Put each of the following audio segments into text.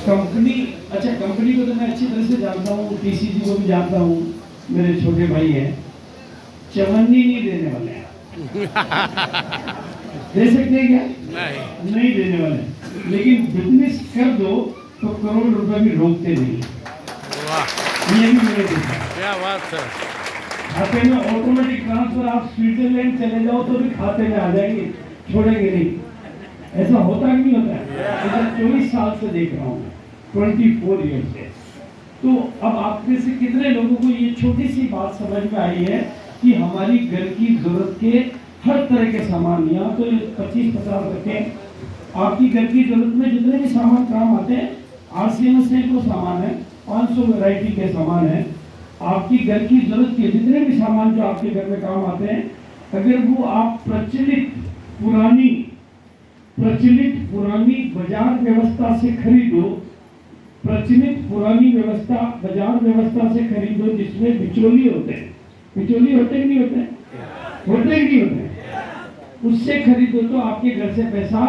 Company, अच्छा company को तो मैं अच्छी तरह से जानता हूँ, टीसीजी को भी जानता हूँ, मेरे छोटे भाई हैं। चवन्नी नहीं देने वाले हैं। दे सकते हैं क्या? नहीं देने वाले। लेकिन बिजनेस कर दो तो करोड़ रुपए भी रोकते नहीं। ये भी मैंने देखा। क्या बात है। खाते में ऑटोमेटिक ट्रांसफर, आप स्विट्जरलैंड चले जाओ तो भी खाते में आ जाएंगे, छोड़ेंगे नहीं। ऐसा होता कि नहीं होता है? 24 साल से देख रहा हूँ, 24 ईयर से। तो अब आप में से कितने लोगों को ये छोटी सी बात समझ में आई है कि हमारी घर की जरूरत के हर तरह के सामान, यहाँ तो 25-50 रखें, आपकी घर की जरूरत में जितने भी सामान काम आते हैं, RCM से को सामान है, 500 वैरायटी के सामान है। आपकी घर की जरूरत के जितने भी सामान जो आपके घर में काम आते हैं, अगर वो आप प्रचलित पुरानी बाजार व्यवस्था से खरीदो, प्रचलित पुरानी व्यवस्था बाजार व्यवस्था से खरीदो, जिसमें बिचौली होते हैं, बिचौली होते हैं नहीं होते हैं? होते हैं नहीं होते? उससे खरीदो तो आपके घर से पैसा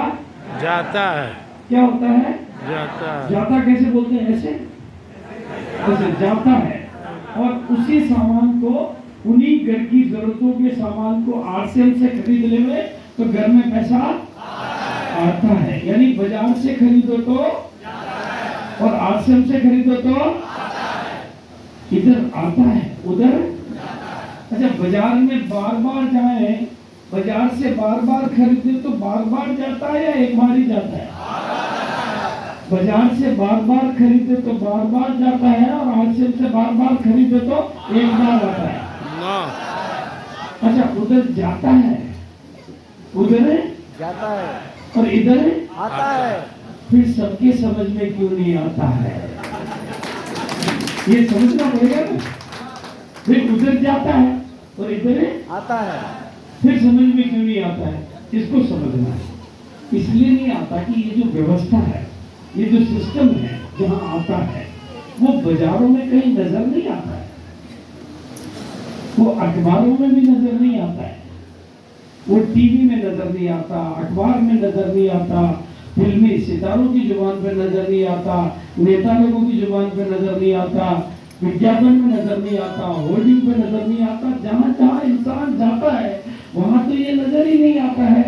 जाता है। क्या होता है? जाता कैसे बोलते हैं? ऐसे ऐसे जाता है। और उसी सामान को, उन्हीं घर की जरूरतों के सामान को RCM से खरीद ले तो घर में पैसा आता है। यानी बाजार से खरीदो तो और RCM से खरीदो तो इधर आता है, उधर। अच्छा, बाजार में बार बार जाए, बाजार से बार बार खरीदे तो बार बार जाता है या एक बार ही जाता है? बाजार से बार बार खरीदे तो बार बार जाता है, और RCM से बार बार खरीदे तो एक बार आता है। अच्छा, उधर जाता है, उधर जाता है और इधर आता है। फिर सबके समझ में क्यों नहीं आता है? ये समझना पड़ेगा ना। फिर उधर जाता है और इधर आता है, फिर समझ में क्यों नहीं आता है? इसको समझना है। इसलिए नहीं आता कि ये जो व्यवस्था है, ये जो सिस्टम है जहाँ आता है, वो बाजारों में कहीं नजर नहीं आता है, वो अखबारों में भी नजर नहीं आता है, वो टीवी में नजर नहीं आता, अखबार में नजर नहीं आता, फिल्मी सितारों की जुबान पर नजर नहीं आता, नेता लोगों की जुबान पर नजर नहीं आता, विज्ञापन में नजर नहीं आता, होर्डिंग पे नजर नहीं आता। जहाँ जहाँ इंसान जाता है वहाँ तो ये नजर ही नहीं आता है।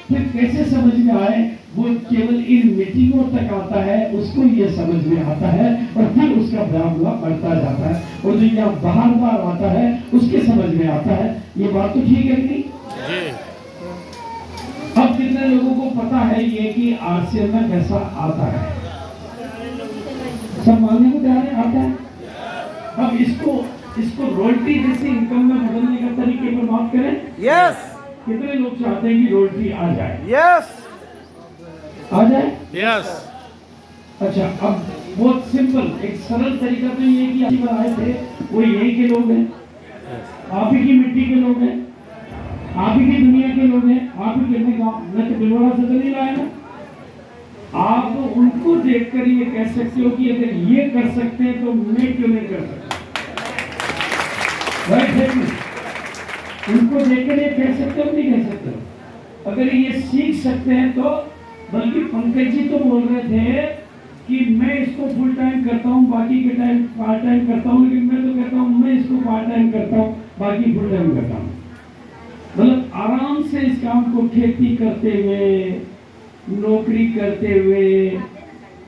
फिर कैसे समझ में आए? वो केवल इन मीटिंगों तक आता है, उसको ये समझ में आता है, और फिर उसका मामला बढ़ता जाता है, और जो यहाँ बार बार आता है उसके समझ में आता है। ये बात तो ठीक है कि नहीं? अब कितने लोगों को पता है ये कि RCM में पैसा आता है? सब मानने को तैयार है, आता है। अब इसको रॉयल्टी जैसी इनकम में बदलने का तरीके पर बात करें। यस। कितने लोग चाहते हैं कि रॉयल्टी आ जाए? यस, आ जाए। यस। अच्छा, अब बहुत सिंपल एक सरल तरीका तो ये कि आप आए थे, वो यही के लोग हैं, आप ही की मिट्टी के लोग हैं, आप ही की दुनिया के लोग हैं, आप ही के गाँव, मैं तो बिलवाड़ा से तो नहीं लाया ना। आप उनको देखकर ये कह सकते हो कि अगर ये कर सकते हैं तो मैं क्यों नहीं कर सकता? उनको देखकर ये कह सकते हो, नहीं कह सकते हो? अगर ये सीख सकते हैं तो, बल्कि पंकज जी तो बोल रहे थे कि मैं इसको फुल टाइम करता हूँ, बाकी के टाइम पार्ट टाइम करता हूँ, लेकिन मैं तो कहता हूँ मैं इसको पार्ट टाइम करता हूँ, बाकी फुल टाइम करता हूँ। मतलब आराम से इस काम को, खेती करते हुए, नौकरी करते हुए,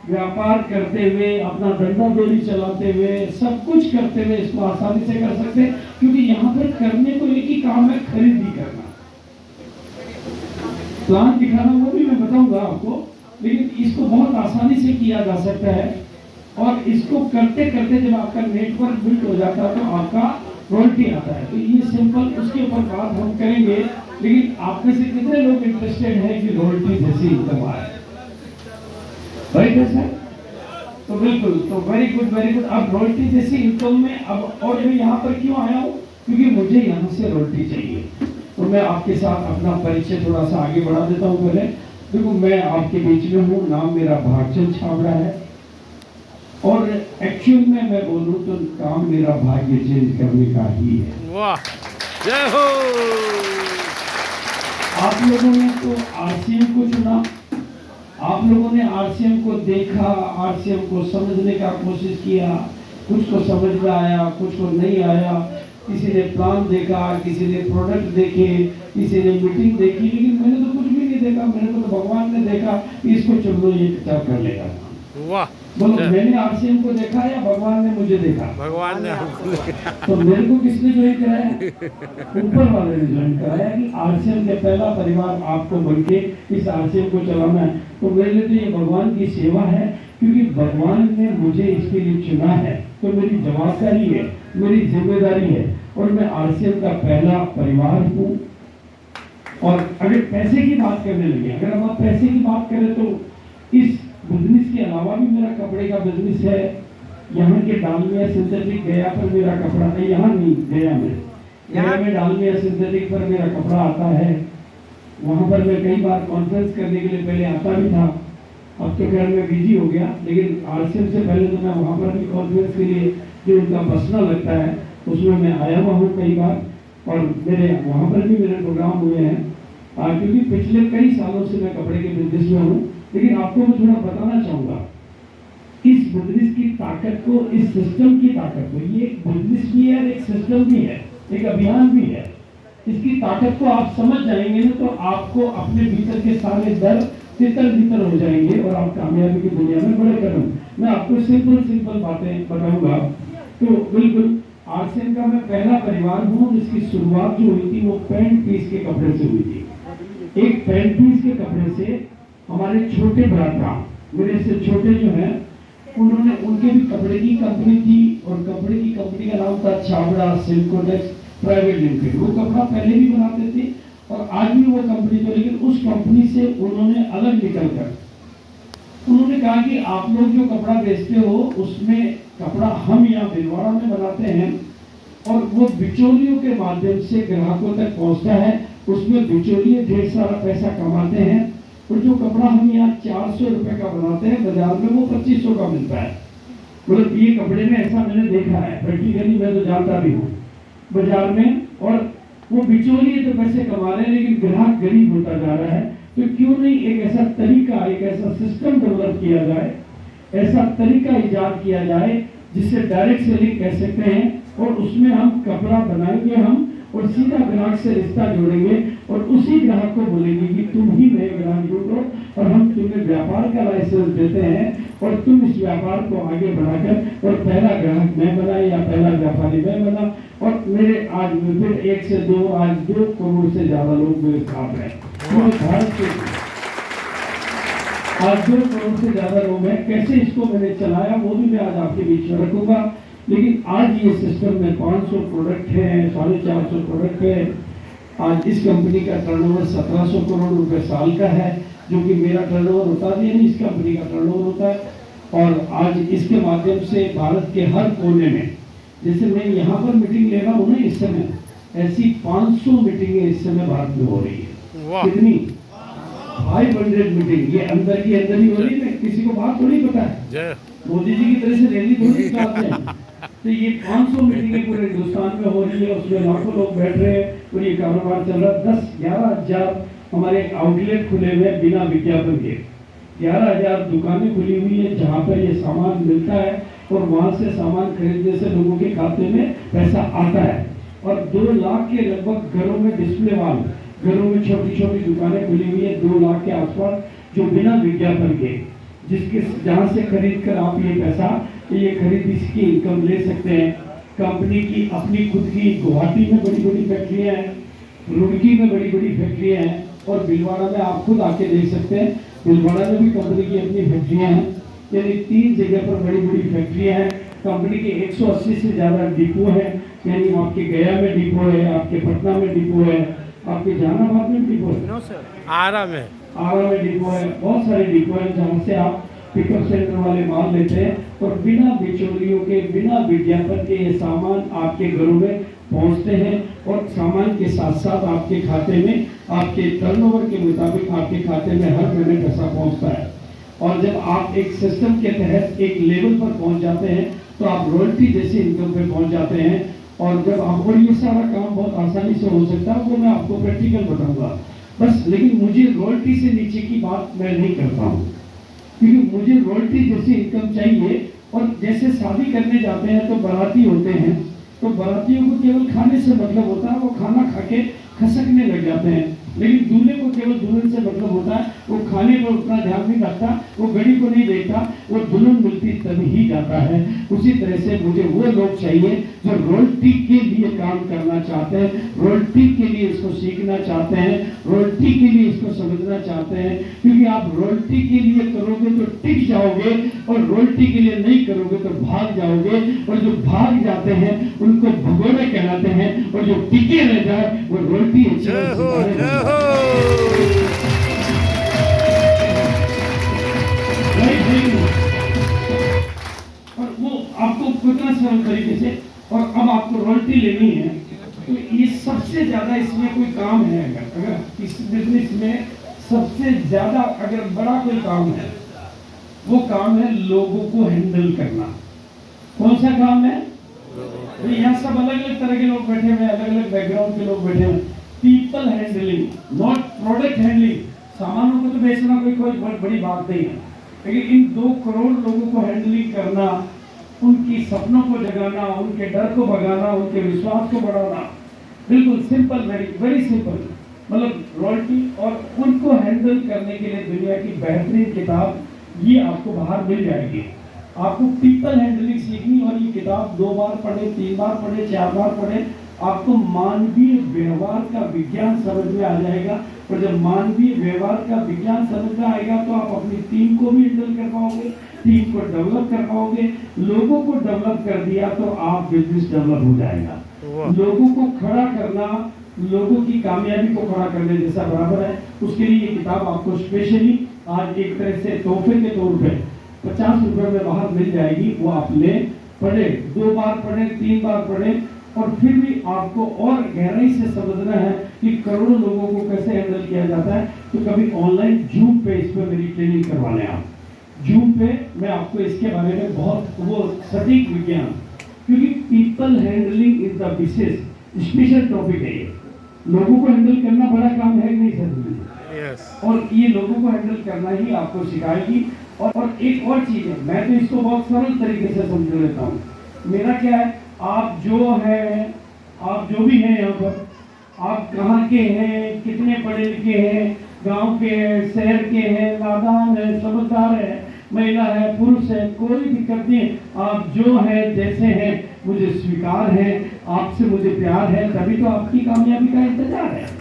व्यापार करते हुए, अपना धंधा डोरी चलाते हुए, सब कुछ करते हुए इसको आसानी से कर सकते हैं, क्योंकि यहाँ पर करने को एक ही काम है, खरीदी करना। प्लान दिखाना वो भी मैं बताऊंगा आपको, लेकिन इसको बहुत आसानी से किया जा सकता है। और इसको करते करते जब आपका नेटवर्क बिल्ड हो जाता है तो आपका रॉयल्टी आता है। तो ये सिंपल, उसके ऊपर बात हम करेंगे। लेकिन आप में से कितने लोग इंटरेस्टेड है कि रॉयल्टी जैसी इनकम आए? राइट है सर? तो बिल्कुल, तो वेरी गुड, वेरी गुड। अब रॉयल्टी जैसी इनकम में, अब और मैं यहाँ पर क्यों आया हूँ? क्योंकि मुझे यहाँ से रॉयल्टी चाहिए। तो मैं आपके साथ अपना परिचय थोड़ा सा आगे बढ़ा देता हूँ। पहले देखो, मैं आपके बीच में हूँ, नाम मेरा भागचंद छाबड़ा है, और एक्चुअल में मैं बोलूँ तो काम मेरा भाग्य चेंज करने का ही है। वाह, जय हो। आप लोगों ने तो RCM को चुना, आप लोगों ने आरसीएम को देखा, आरसीएम को समझने का कोशिश किया, कुछ को समझ में आया, कुछ को नहीं आया, किसी ने प्लान देखा, किसी ने प्रोडक्ट देखे, किसी ने मीटिंग देखी, लेकिन मैंने तो कुछ भी नहीं देखा। मैंने तो भगवान ने देखा, इसको चलो ये विचार कर लेगा। वाह, बोलो, मैंने आरसीएम को देखा या भगवान ने मुझे देखा? भगवान ने हमको देखा। तो मेरे को किसने ज्वाइन कराया? ऊपर वाले ने ज्वाइन कराया कि आरसीएम के पहला परिवार आपको बनके इस आरसीएम को चलाना है। तो मेरे लिए तो ये भगवान की सेवा है, क्योंकि भगवान ने मुझे इसके लिए चुना है। तो मेरी जवाबदारी है, मेरी जिम्मेदारी है, और मैं आरसीएम का पहला परिवार हूँ। और अगर पैसे की बात करने लगे, अगर हम आप पैसे की बात करें तो इस बिजनेस के अलावा भी मेरा कपड़े का बिजनेस है। यहाँ के डालमिया सिंथेटिक गया पर मेरा कपड़ा, यहाँ नहीं, गया में डालमिया सिंथेटिक पर मेरा कपड़ा आता है। वहाँ पर मैं कई बार कॉन्फ्रेंस करने के लिए पहले आता भी था। अब तो खैर मैं बिजी हो गया, लेकिन आरसीएम से पहले तो मैं वहाँ पर भी कॉन्फ्रेंस के लिए जो उनका बसना लगता है उसमें मैं आया हुआ हूँ कई बार, और मेरे वहाँ पर भी मेरे प्रोग्राम हुए हैं। क्योंकि पिछले कई सालों से मैं कपड़े के बिजनेस में हूँ। लेकिन आपको मैं थोड़ा बताना चाहूँगा इस बिजनेस की ताकत को, इस सिस्टम की ताकत को। ये एक बिजनेस भी है, एक सिस्टम भी है, एक अभियान भी है। इसकी ताकत को आप समझ जाएंगे ना, तो आपको अपने भीतर के सारे डर तितर बितर हो जाएंगे और आप कामयाबी की दुनिया में बड़े कदम। मैं आपको सिंपल बातें बताऊंगा। तो बिल्कुल आरसीएम का मैं पहला परिवार हूँ जिसकी शुरुआत जो हुई थी वो पैंट पीस के कपड़े से हुई थी। एक पैंट पीस के कपड़े से हमारे छोटे भ्राता, मेरे से छोटे जो हैं, उन्होंने, उनके भी कपड़े की कंपनी थी, और कपड़े की कंपनी का नाम था छाबड़ा सिल्कोडेक्स प्राइवेट लिमिटेड। वो कपड़ा पहले भी बनाते थे और आज भी वो कंपनी तो, लेकिन उस कंपनी से उन्होंने अलग निकलकर उन्होंने कहा कि आप लोग जो कपड़ा बेचते हो उसमें कपड़ा हम यहाँ भिलवाड़ा में बनाते हैं और वो बिचौलियों के माध्यम से ग्राहकों तक पहुँचता है। उसमें बिचौलिए ढेर सारा पैसा कमाते हैं, और जो कपड़ा हम यहाँ 400 रुपए का बनाते हैं, बाजार में वो 2500 का मिलता है। मतलब ये कपड़े में ऐसा मैंने देखा है, प्रैक्टिकली मैं तो जानता भी हूँ बाजार में। और वो बिचौलिए तो पैसे कमा रहे हैं, लेकिन ग्राहक गरीब होता जा रहा है। तो क्यों नहीं एक ऐसा तरीका, एक ऐसा सिस्टम डेवलप किया जाए, ऐसा तरीका इजाद किया जाए जिससे डायरेक्ट सेलिंग कह सकते हैं, और उसमें हम कपड़ा बनाएंगे हम, और सीधा ग्राहक से रिश्ता जोड़ेंगे, और उसी ग्राहक को बोलेंगे कि तुम ही नए ग्राहक जोड़ो, और हम तुम्हें व्यापार का लाइसेंस देते हैं, और तुम इस व्यापार को आगे बढ़ाकर, और पहला ग्राहक मैं बना या पहला व्यापारी मैं बना। और मेरे आज फिर 1 से 2, आज 2 करोड़ से ज्यादा लोग मेरे साथ हैं पूरे भारत के। आज 2 करोड़ से ज्यादा लोग हैं। कैसे इसको मैंने चलाया वो भी मैं आज आपके बीच में रखूंगा। लेकिन आज ये सिस्टम में 500 प्रोडक्ट है, 450 प्रोडक्ट है। आज इस कंपनी का टर्नओवर 1700 करोड़ रुपए साल का है, जो कि मेरा टर्नओवर होता नहीं, इस कंपनी का टर्नओवर होता है। और आज इसके माध्यम से भारत के हर कोने में, जैसे मैं यहाँ पर मीटिंग ले रहा हूँ ना इस समय, ऐसी 500 मीटिंगें इस समय भारत में हो रही है। कितनी? 500 मीटिंग। ये अंदर की अंदर ही हो रही है, किसी को बात थोड़ी पता है। मोदी जी की तरह से रैली थोड़ी निकालते हैं। तो ये 500 मीटिंगें पूरे हिंदुस्तान में हो रही है, उसमें लाखों लोग बैठ रहे हैं और ये कारोबार चल रहा है। 10-11 हजार हमारे आउटलेट खुले हुए बिना विज्ञापन के, 11,000 दुकानें खुली हुई है जहाँ पर ये सामान मिलता है, और वहाँ से सामान खरीदने से लोगों के खाते में पैसा आता है। और 2 लाख के लगभग घरों में डिस्प्ले वाल, घरों में छोटी छोटी दुकानें खुली हुई है 2 लाख के आसपास, जो बिना विज्ञापन के, जिसके जहाँ से खरीद कर आप ये पैसा, ये खरीद इसकी इनकम ले सकते हैं। कंपनी की अपनी खुद की गुवाहाटी में बड़ी बड़ी फैक्ट्रियाँ हैं, रुड़की में बड़ी बड़ी फैक्ट्रियाँ हैं, और भिलवाड़ा में आप खुद आके देख सकते हैं। भिलवाड़ा में भी कंपनी की अपनी फैक्ट्रियाँ हैं, यानी 3 जगह पर बड़ी बड़ी फैक्ट्रियाँ हैं। कंपनी के 180 से ज़्यादा डिपो हैं, यानी आपके गया में डिपो है, आपके पटना में डिपो है, आपके जहानाबाद में डिपो है, आरा में डिपो है, बहुत सारे डिपो हैं जहाँ से आप पिकअप सेंटर वाले माल लेते हैं, और बिना बिचौलियों के, बिना विज्ञापन के ये सामान आपके घरों में पहुंचते हैं। और सामान के साथ साथ आपके खाते में, आपके टर्नओवर के मुताबिक आपके खाते में हर महीने पैसा पहुंचता है। और जब आप एक सिस्टम के तहत एक लेवल पर पहुंच जाते हैं तो आप रॉयल्टी जैसी इनकम पे पहुंच जाते हैं। और जब आप, और ये सारा काम बहुत आसानी से हो सकता है, वो मैं आपको प्रैक्टिकल बताऊंगा। बस। लेकिन मुझे रॉयल्टी से नीचे की बात मैं नहीं करता हूँ, क्योंकि मुझे रॉयल्टी जैसी इनकम चाहिए। और जैसे शादी करने जाते हैं तो बाराती होते हैं, तो बारातियों को केवल खाने से मतलब होता है, वो खाना खा के खसकने लग जाते हैं। लेकिन दूल्हे को केवल दुल्हन से मतलब होता है, वो खाने पर उतना ध्यान नहीं रखता, वो घड़ी को नहीं देखता, वो दुल्हन मिलती तभी ही जाता है। उसी तरह से मुझे वो लोग चाहिए जो रॉयल्टी के लिए काम करना चाहते हैं, रॉयल्टी के लिए इसको सीखना चाहते हैं, रॉयल्टी के लिए इसको समझना चाहते हैं। क्योंकि आप रॉयल्टी के लिए करोगे तो टिक जाओगे, और रॉयल्टी के लिए नहीं करोगे तो भाग जाओगे। और जो भाग जाते हैं उनको भगोड़े कहलाते हैं, और जो टिके रह जाए वो रॉयल्टी और वो आपको कितना सरल तरीके से। और अब आपको रॉयल्टी लेनी है, तो ये सबसे ज्यादा इसमें कोई काम है, अगर इस बिजनेस में सबसे ज्यादा अगर बड़ा कोई काम है, वो काम है लोगों को हैंडल करना। कौन सा काम है? तो यहाँ सब अलग अलग तरह के लोग बैठे हुए, अलग अलग बैकग्राउंड के लोग बैठे हुए। People handling, not product handling. सामानों को तो बेचना कोई बहुत बड़ी बात नहीं है, लेकिन इन 2 करोड़ लोगों को हैंडलिंग करना, उनकी सपनों को जगाना, उनके डर को भगाना, उनके विश्वास को बढ़ाना, बिल्कुल सिंपल, वेरी वेरी सिंपल। मतलब रॉयल्टी और उनको हैंडल करने के लिए दुनिया की बेहतरीन किताब ये आपको बाहर मिल जाएगी। आपको पीपल हैंडलिंग सीखनी, और ये किताब 2 बार पढ़े, 3 बार पढ़े, 4 बार पढ़े, आपको मानवीय व्यवहार का विज्ञान समझ में आ जाएगा। और जब मानवीय व्यवहार का विज्ञान समझ में आएगा तो आप अपनी टीम को भी हैंडल कर पाओगे, टीम को डेवलप कर पाओगे। लोगों को डेवलप कर दिया तो आप बिजनेस डेवलप हो जाएगा। लोगों को खड़ा करना, लोगों की कामयाबी को खड़ा करने जैसा बराबर है। उसके लिए ये किताब आपको स्पेशली आज एक तरह से तोहफे के तौर पे 50 रुपए में बाहर मिल जाएगी। वो आप ले, पढ़े, 2 बार पढ़े, 3 बार पढ़े, और फिर भी आपको और गहराई से समझना है कि करोड़ों लोगों को कैसे हैंडल किया जाता है, तो कभी ऑनलाइन जूम पे इस पर मेरी ट्रेनिंग करवा लें आप। जूम पे मैं आपको इसके बारे में बहुत वो सटीक विज्ञान, क्योंकि पीपल हैंडलिंग इज द विशेष स्पेशल टॉपिक है। ये लोगों को हैंडल करना बड़ा काम है नहीं सर, और ये लोगों को हैंडल करना ही आपको सिखाएगी। और एक और चीज है, मैं तो इसको बहुत सरल तरीके से समझ लेता हूँ। मेरा क्या है, आप जो है, आप जो भी हैं यहाँ पर, आप कहाँ के हैं, कितने पढ़े लिखे हैं, गांव के हैं, शहर के हैं, नादान है, समझदार है, महिला है, पुरुष है, कोई दिक्कत नहीं। आप जो है, जैसे हैं, मुझे स्वीकार है, आपसे मुझे प्यार है, तभी तो आपकी कामयाबी का इंतजार है।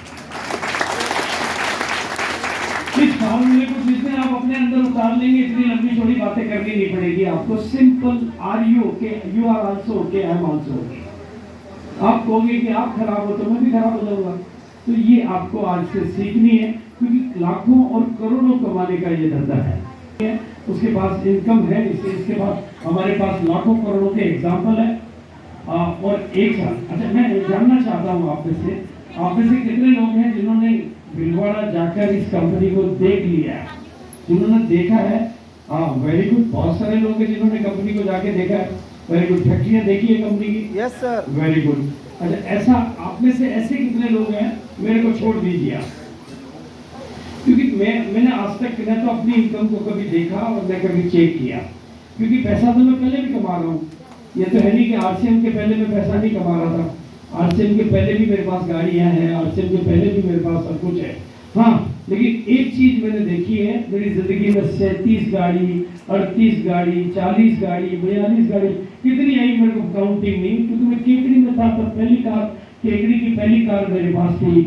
इस फार्मूले को जिस दिन आप अपने अंदर उतार लेंगे, इतनी लंबी चौड़ी बातें करनी नहीं पड़ेगी आपको। Simple, are you okay, you are also okay, I am also okay. आप कहोगे कि आप खराब हो तो मैं भी खराब हो जाऊंगा। तो ये आपको आज से सीखनी है, क्योंकि लाखों और करोड़ों कमाने का ये धंधा है। उसके पास इनकम है, इसके पास हमारे पास लाखों करोड़ों के एग्जाम्पल है। और एक साल, अच्छा मैं जानना चाहता हूँ आप में से कितने लोग हैं जिन्होंने भीलवाड़ा जाकर इस कंपनी को देख लिया है, जिन्होंने देखा है? हाँ, वेरी गुड। बहुत सारे लोग हैं जिन्होंने कंपनी को जाके देखा है। Very good. फैक्ट्रियाँ देखी है कंपनी की? Yes sir. Very good. अच्छा, ऐसा आप में से ऐसे कितने लोग हैं, मेरे को छोड़ दीजिए आप, क्योंकि मैंने आज तक न तो अपनी इनकम को कभी देखा और न कभी चेक किया, क्योंकि पैसा तो मैं पहले भी कमा रहा हूँ। ये तो है नहीं कि आरसीएम के पहले मैं पैसा नहीं कमा रहा था। आरसीएम के पहले भी मेरे पास गाड़ियाँ हैं, आरसीएम के पहले भी मेरे पास सब कुछ है। हाँ, लेकिन एक चीज मैंने देखी है मेरी जिंदगी में, 37 गाड़ी, 38 गाड़ी, 40 गाड़ी, 42 गाड़ी, कितनी आई मेरे को काउंटिंग नहीं, क्योंकि मैं केकड़ी में था तब पहली कार, केकड़ी की पहली कार मेरे पास थी।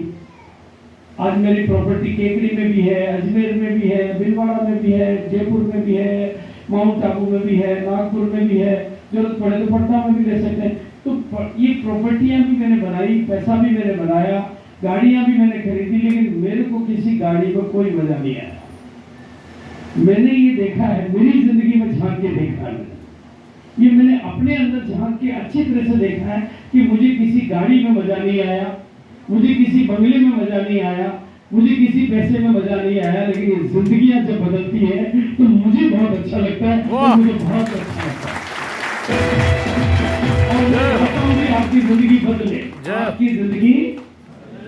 आज मेरी प्रॉपर्टी केकड़ी में भी है, अजमेर में भी है, भीलवाड़ा में भी है, जयपुर में भी है, माउंट आबू में भी है, नागपुर में भी है, जरूरत पड़े तो पटना में भी ले सकते हैं। तो ये प्रॉपर्टियां भी मैंने बनाई, पैसा भी मैंने बनाया, गाड़ियां भी मैंने खरीदी, लेकिन मेरे को किसी गाड़ी में कोई मजा नहीं आया। मैंने ये देखा है, मेरी जिंदगी में झांक के देखा है, ये मैंने अपने अंदर झांक के अच्छी तरह से देखा है कि मुझे किसी गाड़ी में मजा नहीं आया, मुझे किसी बंगले में मजा नहीं आया, मुझे किसी पैसे में मजा नहीं आया, लेकिन ये जिंदगियां जब बदलती है तो मुझे बहुत अच्छा लगता है, तो मुझे बहुत अच्छा लगता है। और मैं चाहता हूं कि आपकी जिंदगी बदले, आपकी जिंदगी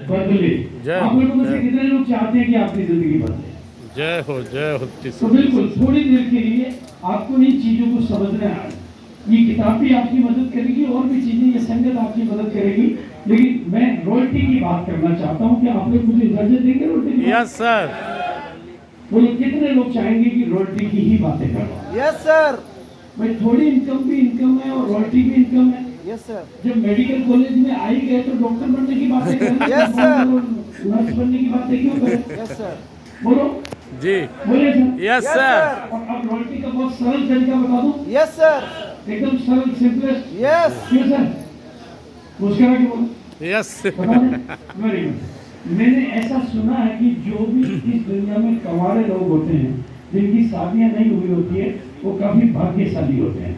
बदले। जय आप हो, लोगों में से जय। कितने लोग चाहते हैं कि आपकी जिंदगी बदले? जय हो तो टिस्सू। बिल्कुल थोड़ी देर के लिए आपको इन चीजों को समझना है। ये किताब भी आपकी मदद करेगी और भी चीजें, ये संगत आपकी मदद करेगी। लेकिन मैं रॉयल्टी की बात करना चाहता हूँ कि आप लोग मुझे इजाजत देंगे रॉयल्टी की बात? Yes sir. बोलो कितने लोग चाहेंगे कि रॉयल्टी की ही बातें करो? Yes sir. भाई थोड़ी इनकम भी इनकम है और रॉयल्टी भी इनकम है। Yes sir. जब मेडिकल कॉलेज में आ ही गए तो डॉक्टर बनने की बातें करें, Yes, sir. नर्स बनने की बातें क्यों करें? Yes sir. बोलो, जी। बोलिए sir. Yes Yes, sir. sir. और अब रॉयल्टी का बहुत सरल तरीका बता दूं, यस सर। एकदम सरल सिंपलेस्ट। यस। क्यों सर? मुस्कुरा के बोलो। यस। बता दें? Very good. मैंने ऐसा सुना है कि जो भी इस दुनिया में कवारे लोग होते हैं, जिनकी शादियां नहीं हुई होती है, वो काफी भाग्यशाली होते हैं।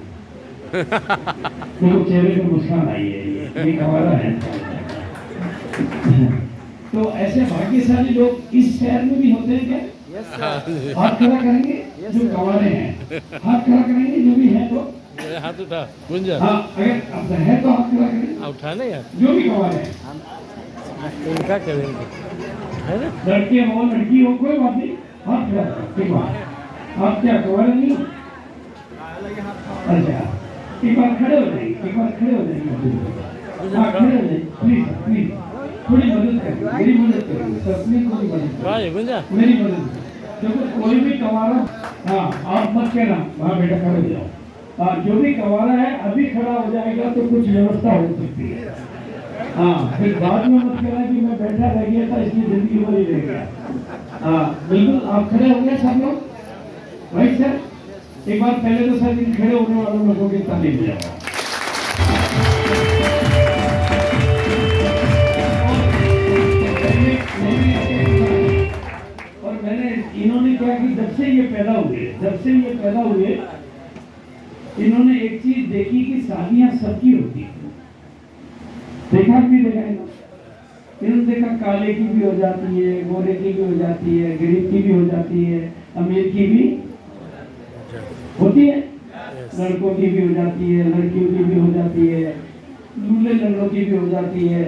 देखो चेहरे पे मुस्कान आई है, ये कवारा है। तो ऐसे भाग्यशाली लोग इस शहर में भी होते हैं क्या? Yes sir. हाथ खड़ा करेंगे Yes, जो sir. कवारे हैं, हाथ खड़ा करेंगे जो भी है तो। हाथ उठा गुंजा। हाँ, अगर अब है तो हाथ खड़ा करेंगे उठा ना यार, जो भी कवारे हैं। इनका करेंगे है ना। लड़के हो लड़की हो कोई बात नहीं, हाथ खड़ा करो। ठीक बात। आप क्या कवारे नहीं हो? अच्छा, एक बार खड़े हो जाइए, एक बार खड़े हो जाइए। हाँ खड़े हो जाइए प्लीज प्लीज, थोड़ी मदद करिए, मेरी मदद करिए सर, प्लीज थोड़ी मदद करिए, वाह गुंजा। मेरी मदद करिए। देखो कोई भी कवारा, हाँ आप मत कहना, हाँ बेटा खड़े हो जाओ। हाँ जो भी कवारा है अभी खड़ा हो जाएगा तो कुछ व्यवस्था हो सकती है। हाँ फिर बाद में मत कहना कि मैं बैठा रह गया था इसलिए जिंदगी भर ही रह गया। हाँ बिल्कुल आप खड़े हो गए सब लोग, राइट सर? एक बार पहले तो सर इन खड़े होने वालों लोगों की ताली बजाओ। और मैंने इन्होंने क्या कि जब से ये पैदा हुए इन्होंने एक चीज देखी कि शादियां सबकी होती है। देखा भी देखा इन्होंने देखा काले की भी हो जाती है, गोरे की भी हो जाती है, गरीब की भी हो जाती है, अमीर की भी होती है, लड़कों की भी हो जाती है, लड़कियों की भी हो जाती है, दूल्हे लड़कों की भी हो जाती है,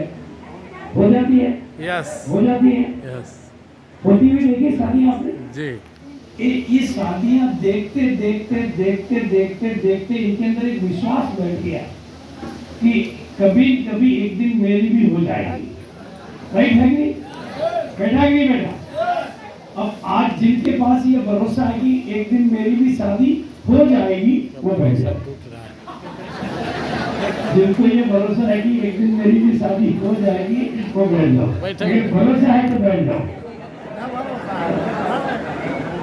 यस हो जाती है, यस होती हुई देखी शादियां आपने? जी। ये शादियां देखते देखते देखते देखते देखते इनके अंदर एक विश्वास बैठ गया कि कभी कभी एक दिन मेरी भी हो जाएगी। राइट है कि नहीं? बैठा कि नहीं बैठा? अब आज जिनके पास ये भरोसा है कि एक दिन मेरी भी शादी हो जाएगी, वो बैठ जाए। जिनको ये भरोसा है कि एक दिन मेरी भी शादी हो जाएगी, वो बैठ जाओ। अगर भरोसा है तो बैठ जाओ।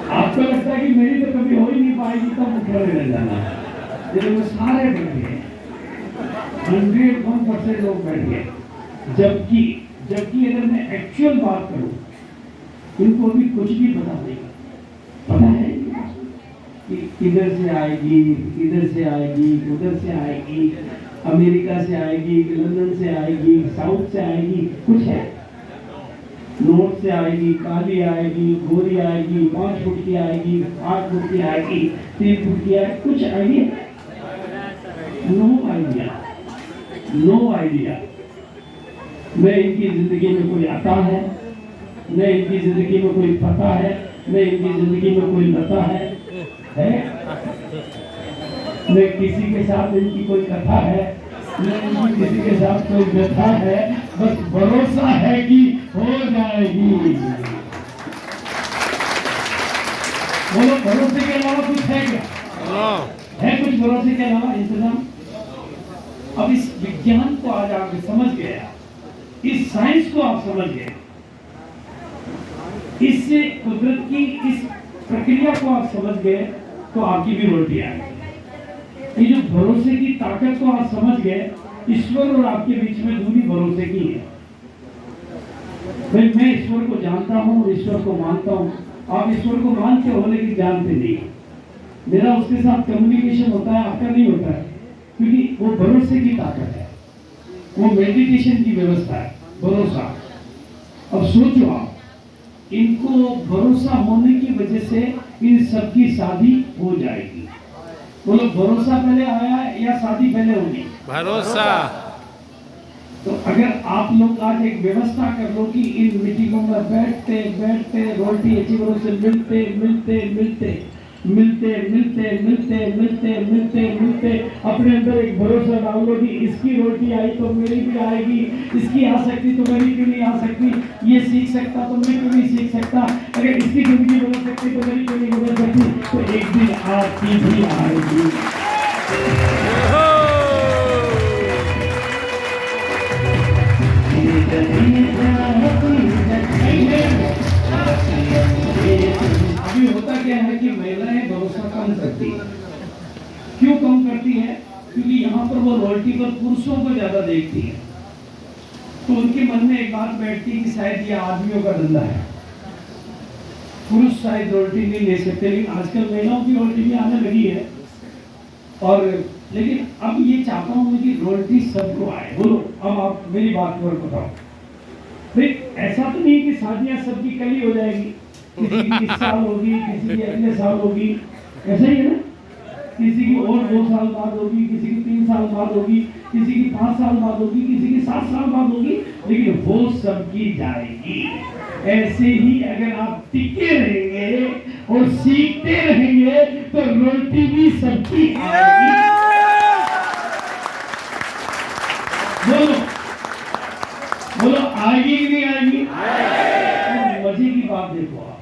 आपको लगता है कि मेरी तो कभी हो ही नहीं पाएगी, तो मुखर रह जाना। जब वो सारे बैठ गए, 101% लोग बैठ गए। जबकि अगर मैं एक्चुअल बात करूं, इनको भी कुछ भी पता नहीं। पता है कि इधर से आएगी, इधर से आएगी, उधर से आएगी, अमेरिका से आएगी, लंदन से आएगी, साउथ से आएगी, कुछ है? नोट से आएगी, काली आएगी, गोरी आएगी, 5 फुट की आएगी, 8 फुट की आएगी, 3 फुट की आएगी, कुछ आइडिया? No idea. न इनकी जिंदगी में कोई आता है, न इनकी जिंदगी में कोई पता है, न इनकी जिंदगी में कोई लता है? न किसी के साथ इनकी कोई कथा है, न इनकी किसी के साथ कोई व्यथा है, बस भरोसा है कि हो जाएगी। बोलो भरोसे के अलावा कुछ है क्या? है कुछ भरोसे के अलावा इंतजाम? अब इस विज्ञान को आज आप समझ गए, इस साइंस को आप समझ गए, इससे कुदरत की इस प्रक्रिया को आप समझ गए, तो आपकी भी रोटी आएगी। ये जो भरोसे की ताकत को आप समझ गए, ईश्वर और आपके बीच में दूरी भरोसे की है। भाई मैं ईश्वर को जानता हूँ और ईश्वर को मानता हूँ, आप ईश्वर को मानते हो लेकिन जानते नहीं। मेरा उसके साथ कम्युनिकेशन होता है, आपका नहीं होता है, क्योंकि वो भरोसे की ताकत है, वो मेडिटेशन की व्यवस्था है, भरोसा। अब सोचो आप, इनको भरोसा होने की वजह से इन सबकी शादी हो जाएगी। बोलो भरोसा पहले आया या शादी पहले होगी? भरोसा। तो अगर आप लोग आज एक व्यवस्था कर लो कि इन मीटिंगों में बैठते बैठते रोटी अचीवरों से मिलते मिलते मिलते मिलते मिलते मिलते मिलते मिलते मिलते अपने अंदर एक भरोसा डाल लो कि इसकी रोटी आई तो मेरी भी आएगी, इसकी आ सकती तो मेरी क्यों नहीं आ सकती, ये सीख सकता तो मैं क्यों नहीं सीख सकता, अगर इसकी जिंदगी बदल सकती तो मेरी क्यों नहीं बदल सकती, तो एक दिन आपकी भी आएगी। अभी होता क्या है कि महिलाएं भरोसा कम करती है। क्यों कम करती है? क्योंकि यहाँ पर वो रॉयल्टी पर पुरुषों को ज्यादा देखती है, तो उनके मन में एक बात बैठती है कि शायद ये आदमियों का धंधा है, पुरुष शायद रॉयल्टी नहीं ले सकते। लेकिन आजकल महिलाओं की रॉयल्टी भी आने लगी है, और लेकिन अब ये चाहता हूँ कि रॉयल्टी सबको आए। बोलो, अब आप मेरी बात पर बताओ भाई, ऐसा तो नहीं कि शादियां सबकी कल ही हो जाएगी, किसी की 20 साल होगी, किसी की अगले साल होगी, ऐसा ही है ना, किसी की और 2 साल बाद होगी, किसी की 3 साल बाद होगी, किसी की 5 साल बाद होगी, किसी की 7 साल बाद होगी, लेकिन वो सबकी जाएगी। ऐसे ही अगर आप टिके रहेंगे और सीखते रहेंगे तो रोटी भी सबकी आएगी। बोलो बोलो, आएगी कि नहीं आएगी? तो मजे की बात देखो, आप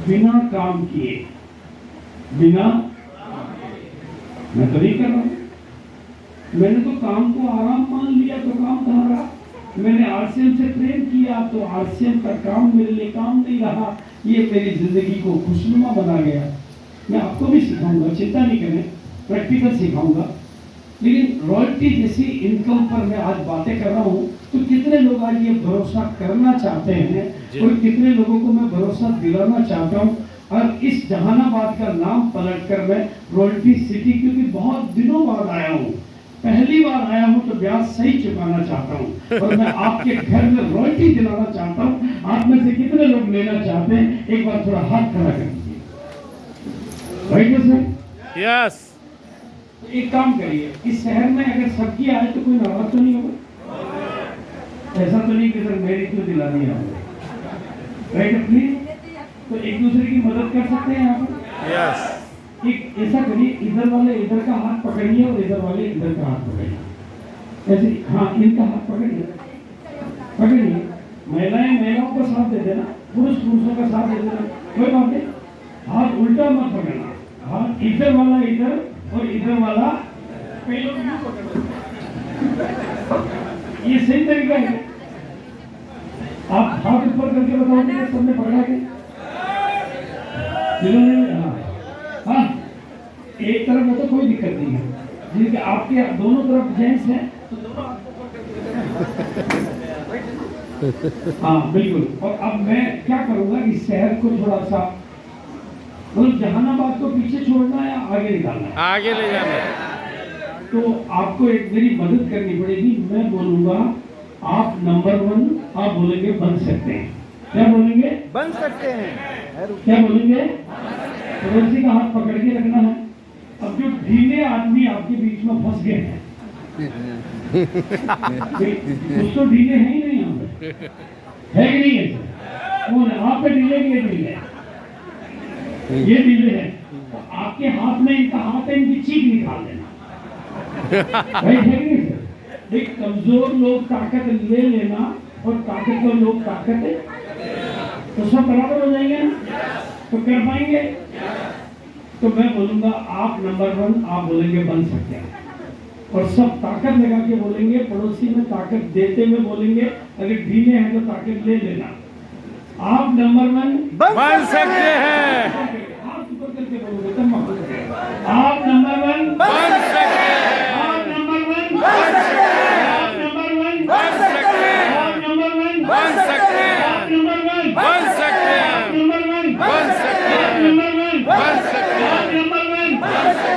बिना काम किए, बिना, मैं तो नहीं कर रहा हूं, मैंने तो काम को आराम मान लिया तो काम कहाँ रहा, मैंने आरसीएम से प्रेम किया तो आरसीएम का काम मेरे लिए काम नहीं रहा, ये मेरी जिंदगी को खुशनुमा बना गया। मैं आपको भी सिखाऊंगा, चिंता नहीं करें, प्रैक्टिकल सिखाऊंगा। लेकिन रॉयल्टी जैसी इनकम पर मैं आज बातें कर रहा हूँ, तो कितने लोग आज ये भरोसा करना चाहते हैं और कितने लोगों को मैं भरोसा दिलाना चाहता हूँ। और इस जहानाबाद का नाम पलट कर मैं रॉयल्टी सिटी, क्योंकि बहुत दिनों बाद आया हूँ, पहली बार आया हूँ, तो ब्याज सही चुकाना चाहता हूँ और मैं आपके घर में रॉयल्टी दिलाना चाहता हूँ। आप में से कितने लोग लेना चाहते हैं? एक बार थोड़ा हाथ खड़ा कर दीजिए। Right sir? यस। एक काम करिए, इस शहर में अगर सबकी आए तो कोई नाराज तो नहीं होगा? ऐसा तो नहीं कि सर मेरी क्यों दिलानी है, राइट? प्लीज, तो एक दूसरे की मदद कर सकते हैं यहाँ पर। यस। एक ऐसा करिए, इधर वाले इधर का हाथ पकड़िए और इधर वाले इधर का हाथ पकड़िए, ऐसे। हाँ, इनका हाथ पकड़िए, पकड़िए। महिलाएं महिलाओं का साथ दे देना, पुरुष पुरुषों का साथ दे देना, कोई बात नहीं। हाथ उल्टा मत पकड़ना, हाथ इधर वाला इधर और इधर वाला कई लोग यूं पकड़, ये सही तरीका है। आप हाथ ऊपर करके बताओगे कि सबने पकड़ा के? हाँ हाँ, एक तरफ हो तो कोई दिक्कत नहीं है, जिनके आपके दोनों तरफ जेंट्स हैं तो दोनों हाँ बिल्कुल। और अब मैं क्या करूंगा, इस शहर को थोड़ा सा, मतलब जहानाबाद को पीछे छोड़ना है, आगे निकालना है, आगे ले जाना है। तो आपको एक मेरी मदद करनी पड़ेगी। मैं बोलूंगा आप नंबर 1, आप बोलेंगे बन सकते हैं। क्या बोलेंगे? बन सकते हैं। क्या बोलेंगे? पड़ोसी का हाथ पकड़ के रखना है। अब जो ढीले आदमी आपके बीच में फंस गए हैं, कुछ तो ढीले हैं ही नहीं, यहाँ पे है कि नहीं है? कौन है आप पे ढीले? ये ढीले, ये ढीले हैं, तो आपके हाथ में इनका हाथ है, इनकी चीख निकाल देना भाई, है कि नहीं सर? एक कमजोर लोग ताकत ले लेना और ताकतवर लोग ताकत, तो सब बराबर हो जाएंगे ना? तो कर पाएंगे? तो मैं बोलूंगा आप नंबर 1, आप बोलेंगे बन सकते हैं, और सब ताकत लगा के बोलेंगे, पड़ोसी में ताकत देते हुए बोलेंगे, अगर ढीले हैं तो ताकत ले लेना। आप नंबर 1 बन सकते हैं। हाथ ऊपर करके बोलोगे तब आप नंबर 1 बन सकते हैं। आप नंबर 1 बन सकते हैं। आप नंबर 1 बन सकते हैं। आप नंबर 1 बन सकते हैं। आप नंबर 1 बन सकते हैं। आप नंबर 1 बन सकते आप हैं। नंबर 1 बन सकते हैं। आप नंबर 1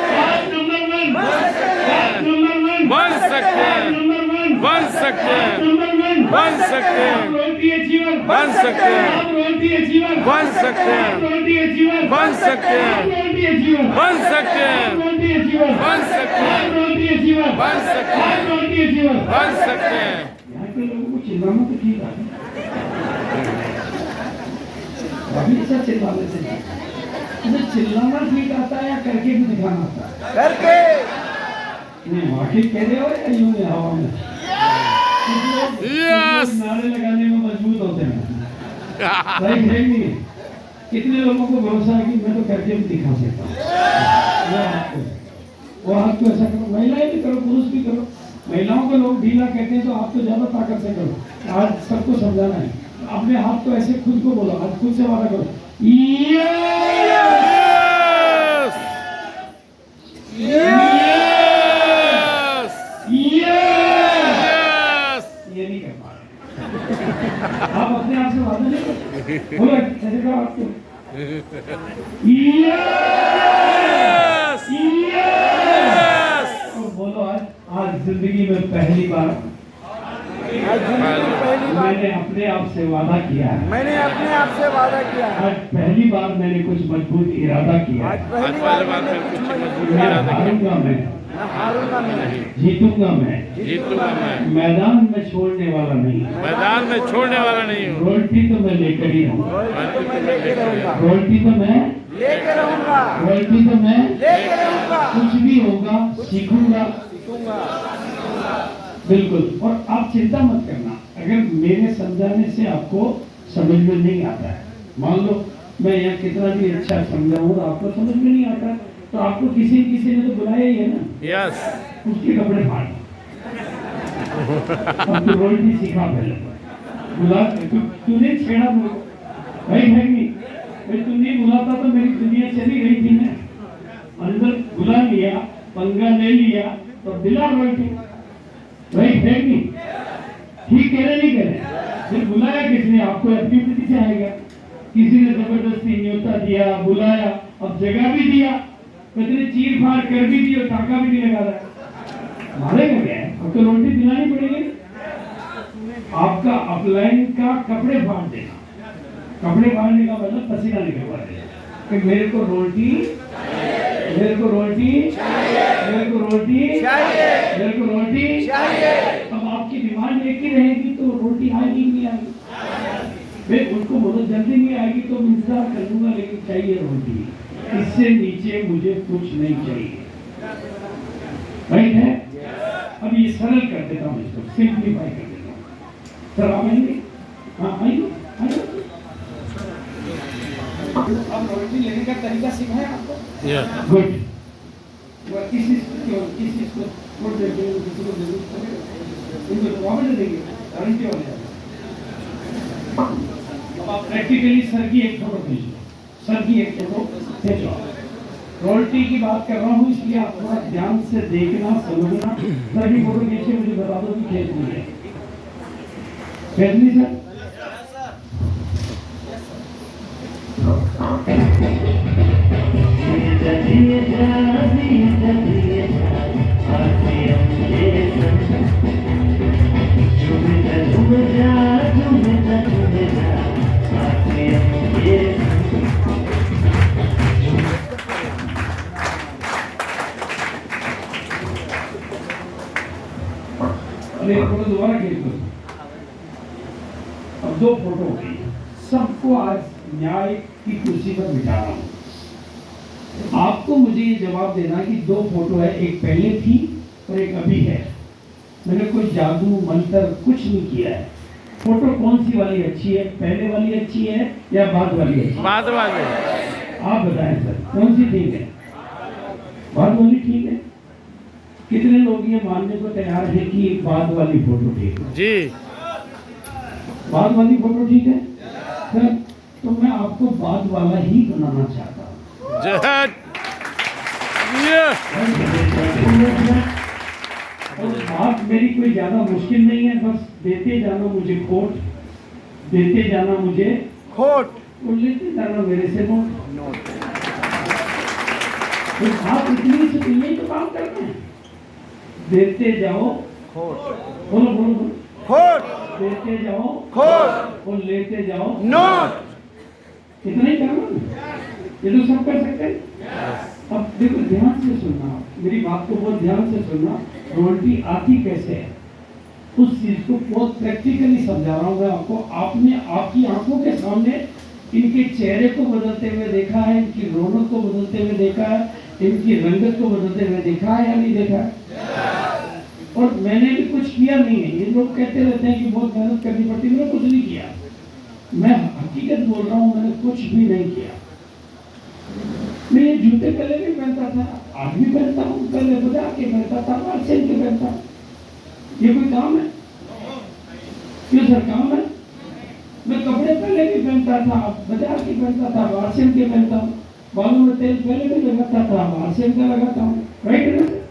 आप नंबर 1 आप नंबर 1 बन सकते हैं। नंबर 1 बन सकते हैं। नंबर 1 बन सकते हैं। रोटी अचीवर बन सकते हैं। आप रोटी अचीवर बन सकते हैं। रोटी अचीवर बन सकते हैं। रोटी अचीवर बन सकते हैं। रोटी रोटी अचीवर बन सकते हैं। आप रोटी अचीवर बन सकते हैं। आप रोटी अचीवर बन सकते हैं। यहाँ के लोगों को चिल्लाना तो ठीक है, अभी ऐसा चिल्लाने से मुझे चिल्लाना ठीक आता है या करके भी दिखाना आता है? करके नहीं वाकिफ कह रहे हो या यूं ही हवा में? कुछ Yes! लोग नारे लगाने में मजबूत होते हैं, सही है नहीं? कितने लोगों को भरोसा है कि मैं तो करके भी दिखा सकता हूँ? वो हाथ को ऐसा करो, महिलाएं भी करो, पुरुष भी करो। महिलाओं को लोग ढीला कहते हैं तो आप तो ज्यादा ताकत से करो। आज सबको समझाना है, अपने हाथ को ऐसे खुद को बोलो, आज खुद से वादा करो, Yes! Yes! ये नहीं कर पा रहे आप, अपने आप से वादा नहीं करते, बोलो ऐसे करो आपको, Yes! और बोलो आज जिंदगी में पहली बार आज जिंदगी में पहली बार मैंने अपने आप से वादा किया है, मैंने अपने आप से वादा किया है। आज पहली बार मैंने कुछ मजबूत इरादा किया आज है, पहली बार मैंने कुछ मजबूत मैं इरादा किया। हारूंगा, मैं मैं हारूंगा नहीं, जीतूंगा, मैं जीतूंगा मैं। मैदान में छोड़ने वाला नहीं, मैदान में छोड़ने वाला नहीं हूँ। रोटी तो मैं लेकर ही रहूंगा, रोटी तो मैं लेके रहूंगा, रोटी तो मैं लेके रहूंगा, रोटी तो मैं लेके रहूंगा, कुछ भी होगा सीखूंगा, सीखूंगा। बिल्कुल। और आप चिंता मत करना, अगर मेरे समझाने से आपको समझ में नहीं आता है, मान लो मैं यहाँ कितना भी अच्छा समझाऊँ आपको समझ में नहीं आता, तो आपको किसी किसी ने तो बुलाया ही है ना, Yes! उसके कपड़े फाड़ अब तो रोटी सीखा पहले, बुला तूने छेड़ा मुझे भाई है नहीं भाई, तू नहीं बुलाता तो मेरी दुनिया चली गई थी ना, अंदर बुला लिया, पंगा ले लिया, तो दिला रोटी भाई है नहीं, ठीक कह रहे नहीं कह रहे? फिर बुलाया किसने आपको? एक्टिविटी से आएगा, किसी ने जबरदस्ती न्योता दिया, बुलाया, अब जगह भी दिया, कितने चीर फाड़ कर भी दी और टाका भी नहीं लगा रहा, मारेगा क्या है? अब तो रोटी दिलानी पड़ेगी। आपका अपलाइन का कपड़े फाड़ देना, कपड़े फाड़ने का मतलब पसीना निकलवा देना कि मेरे को रोटी, मेरे को रोटी, मेरे को रोटी चाहिए, मेरे को रोटी चाहिए। अब आपकी डिमांड एक ही रहेगी तो रोटी आएगी नहीं आएगी? भाई उनको बोलो जल्दी नहीं आएगी तो मैं इंतजार कर लूंगा, लेकिन चाहिए रोटी, इससे नीचे मुझे कुछ नहीं चाहिए, राइट है? अब ये सरल कर देता हूँ, इसको सिंप्लीफाई कर देता हूँ। सर आप आएंगे? हाँ आइए आइए। अब रोटी लेने का तरीका सिखाया आपको, Yeah! गुड। किसी को वोट देंगे, किसी को जरूर इनको वापस देंगे, गारंटी वाले। अब आप प्रैक्टिकली सर की एक फोटो खींचो, सर की एक फोटो खींचो। रोटी की बात कर रहा हूँ इसलिए आप थोड़ा ध्यान से देखना, समझना। सर की फोटो खींचे, मुझे बता दो कि खींचनी है, खींचनी सर? अरे फोटो दोबारा खींच दो। अब दो फोटो हो गई, सबको आज न्याय की कुर्सी पर बिठा रहा हूँ। आपको मुझे ये जवाब देना कि दो फोटो है, एक पहले थी और एक अभी है। मैंने कोई जादू मंत्र कुछ नहीं किया है। फोटो कौन सी वाली अच्छी है, पहले वाली अच्छी है या बाद वाली अच्छी है? बाद वाले। आप बताएं सर, कौन सी ठीक है? बाद वाली ठीक है। कितने लोग ये मानने को तैयार है कि बाद वाली फोटो ठीक है? जी। बाद वाली फोटो ठीक है सर, तो मैं आपको बाद वाला ही बनाना चाहता हूँ। जय। Yeah! और बात मेरी कोई ज्यादा मुश्किल नहीं है, बस देते जाना मुझे खोट, देते जाना मुझे खोट, और लेते जाना मेरे से नोट। तो आप इतनी से यही तो काम करते हैं, देते जाओ खोट, बोलो बोलो बोलो, खोट, देते जाओ खोट, और लेते जाओ नोट। इतना ही करना, ये तो सब कर सकते हैं। अब देखो ध्यान से सुनना, मेरी बात को बहुत ध्यान से सुनना। रॉयल्टी आती कैसे है उस चीज को बहुत प्रैक्टिकली समझा रहा हूँ मैं आपको। आपने आपकी आंखों के सामने इनके चेहरे को बदलते हुए देखा है, इनकी रौनक को बदलते हुए देखा है, इनकी रंगत को बदलते हुए देखा है या नहीं देखा है? और मैंने भी कुछ किया नहीं है। ये लोग कहते रहते हैं कि बहुत मेहनत करनी पड़ती है, मैंने कुछ नहीं किया। मैं हकीकत बोल रहा हूँ, मैंने कुछ भी नहीं किया। मैं ये जूते पहले भी पहनता था, आज भी पहनता हूँ, पहले बजा के पहनता था, आज से के पहनता हूँ। ये कोई काम है? ये सर काम है? मैं कपड़े पहले भी पहनता था, बजा के पहनता था, वाशिंग के पहनता हूँ। बालों में तेल पहले भी लगाता था, वाशिंग का लगाता हूँ, राइट है?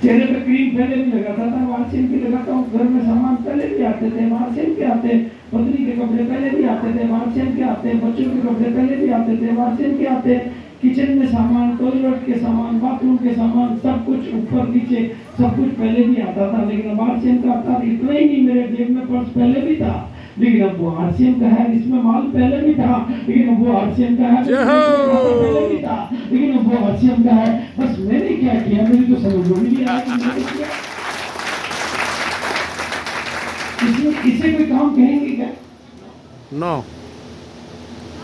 चेहरे पे क्रीम पहले भी लगाता था, वाशिंग की लगाता हूँ। घर में सामान पहले भी आते थे, वाशिंग के आते। पत्नी के कपड़े पहले भी आते थे, वाशिंग के आते। बच्चों के कपड़े पहले भी आते थे, वाशिंग के आते। किचन में सामान, टॉयलेट के सामान, बाथरूम के सामान, सब कुछ ऊपर नीचे सब कुछ पहले भी आता था। लेकिन अब आरसीएम का आता इतना ही नहीं, मेरे जेब में पर्स पहले भी था, लेकिन अब वो आरसीएम का है। इसमें माल पहले भी था, लेकिन अब वो आरसीएम का है। पहले भी था, लेकिन अब वो आरसीएम का है। बस मैंने क्या किया, मेरी तो समझ में नहीं आया कि मैंने किया। इसमें इसे कोई काम कहेंगे क्या? नो।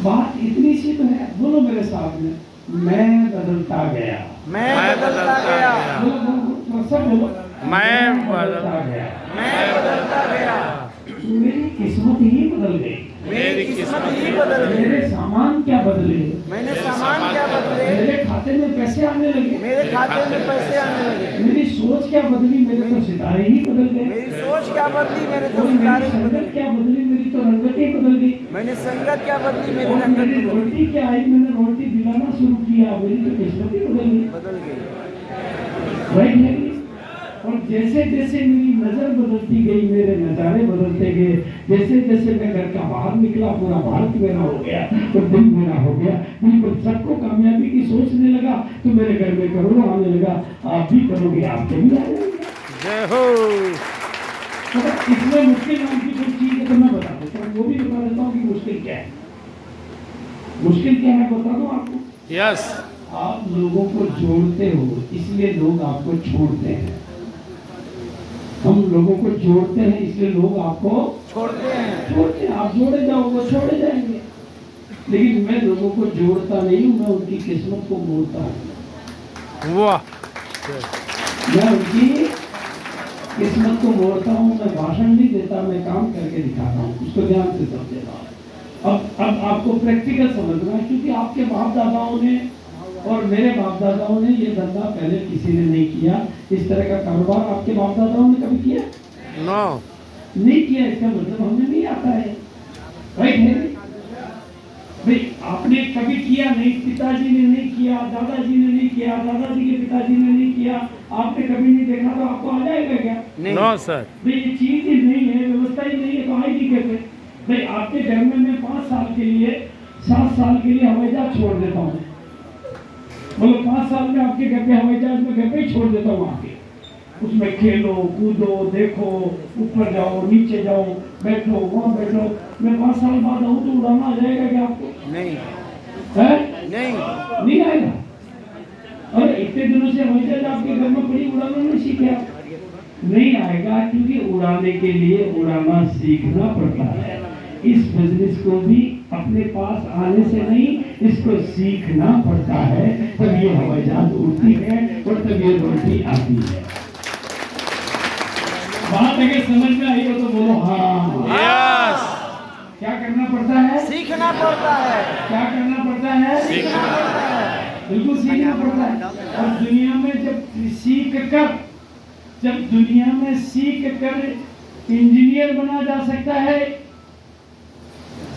बात इतनी सी तो है। बोलो मेरे साथ में, मैं बदलता गया। मैं बदलता गया। बोलो बोलो, सब बोलो। मैं बदलता गया। मैं बदलता गया। मेरी किस्मत ही बदल गई। मेरी किस्मत ही बदल गई। मेरे सामान क्या बदले, मैंने सामान क्या बदले, मेरे खाते में पैसे आने लगे, मेरे खाते में पैसे आने लगे। मेरी सोच क्या बदली, मेरे तो सितारे ही बदल गए। मेरी सोच क्या बदली, मेरे तो और मेरी सितारे ही बदल संगत गए। क्या बदली, मेरी तो रंगत ही बदल गई। मैंने संगत क्या बदली, मेरी और रंगत मेरी बदल गई। रोटी क्या आई, मैंने रोटी दिलाना शुरू किया, मेरी तो किस्मत ही बदल गई। बदल गई। राइट है कि? और जैसे जैसे मेरी नजर बदलती गई, मेरे नजारे बदलते गए, जैसे जैसे मैं घर का बाहर निकला, पूरा भारत मेरा हो गया और दिल मेरा हो गया। बिल्कुल सबको कामयाबी की सोचने लगा, तो मेरे घर में करोड़ों आने लगा। आप भी करोगे, आपके भी आ जाएंगे। जय हो। तो इसमें मुश्किल नाम की कोई चीज है तो मैं बता देता हूँ, वो भी बता देता हूँ कि मुश्किल क्या है। मुश्किल क्या है बता दूं आपको। यस। आप लोगों को जोड़ते हो, इसलिए लोग आपको छोड़ते हैं। हम लोगों को जोड़ते हैं, इसलिए लोग आपको छोड़ते हैं। छोड़ते हैं। आप जोड़े जाओ, वो छोड़े जाएंगे। लेकिन मैं लोगों को जोड़ता नहीं हूँ, मैं उनकी किस्मत को मोड़ता हूँ। वाह। मैं उनकी किस्मत को मोड़ता हूँ। मैं भाषण नहीं देता, मैं काम करके दिखाता हूँ। उसको ध्यान से समझेगा। अब आपको प्रैक्टिकल समझना है, क्योंकि आपके बाप दादाओं ने और मेरे बाप दादाओं ने ये धंधा पहले किसी ने नहीं किया। इस तरह का कारोबार आपके बाप दादाओं ने कभी किया? नो। नहीं किया, इसका मतलब हमें नहीं आता है। राइट है भाई? आपने कभी किया नहीं, पिताजी ने नहीं किया, दादाजी ने नहीं किया, दादाजी के पिताजी ने नहीं किया, आपने कभी नहीं देखा, तो आपको आ जाएगा क्या? No sir. भाई ये चीज ही नहीं है, व्यवस्था ही नहीं है, तो आएगी कैसे? भाई आपके घर में मैं 5 साल के लिए 7 साल के लिए हवाई जहाज छोड़ देता हूँ। मतलब 5 साल में आपके घर पे हवाई जहाज में घर पे ही छोड़ देता हूँ आके। उसमें खेलो कूदो, देखो, ऊपर जाओ, नीचे जाओ, बैठो, वहाँ बैठो। मैं 5 साल बाद आऊँ तो उड़ाना आ जाएगा क्या आपको? नहीं। है? नहीं। नहीं आएगा। अरे इतने दिनों से हवाई जहाज आपके घर में पड़ी, उड़ाना नहीं सीखे आप? नहीं आएगा, क्योंकि उड़ाने के लिए उड़ाना सीखना पड़ता है। इस बिजनेस को भी अपने पास आने से नहीं, इसको सीखना पड़ता है, तब ये हवाई जहाज उड़ती है और तब ये रोटी आती है। बात अगर समझ में आई हो तो बोलो हाँ। यस। क्या करना पड़ता है? सीखना पड़ता है। क्या करना पड़ता है? सीखना पड़ता है। बिल्कुल सीखना पड़ता है। और दुनिया में जब दुनिया में सीख कर इंजीनियर बना जा सकता है,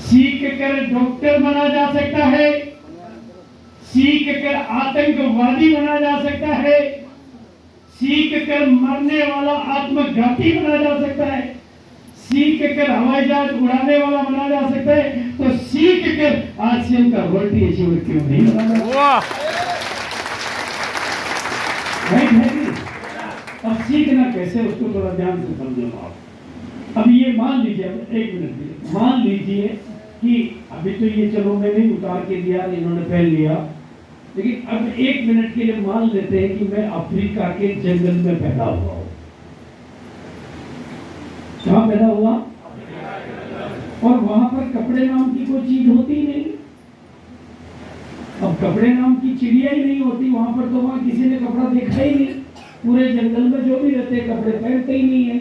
सीख कर डॉक्टर बना जा सकता है, सीख कर आतंकवादी बना जा सकता है, सीख कर मरने वाला आत्मघाती बना जा सकता है, सीख कर हवाई जहाज उड़ाने वाला बना जा सकता है, तो सीख कर आरसीएम का वर्ल्ड अचीवर क्यों नहीं बना जा सकता? वाह। राइट है कि? अब सीखना कैसे, उसको थोड़ा ध्यान से समझो आप। अब ये मान लीजिए, एक मिनट, मान लीजिए कि अभी तो ये चलो मैंने उतार के दिया, इन्होंने पहन लिया, लेकिन अब 1 मिनट के लिए मान लेते हैं कि मैं अफ्रीका के जंगल में पैदा हुआ हूं। कहां पैदा हुआ? और वहां पर कपड़े नाम की कोई चीज होती ही नहीं। अब कपड़े नाम की चिड़िया ही नहीं होती वहां पर, तो वहां किसी ने कपड़ा देखा ही नहीं। पूरे जंगल में जो भी रहते हैं कपड़े पहनते ही नहीं है,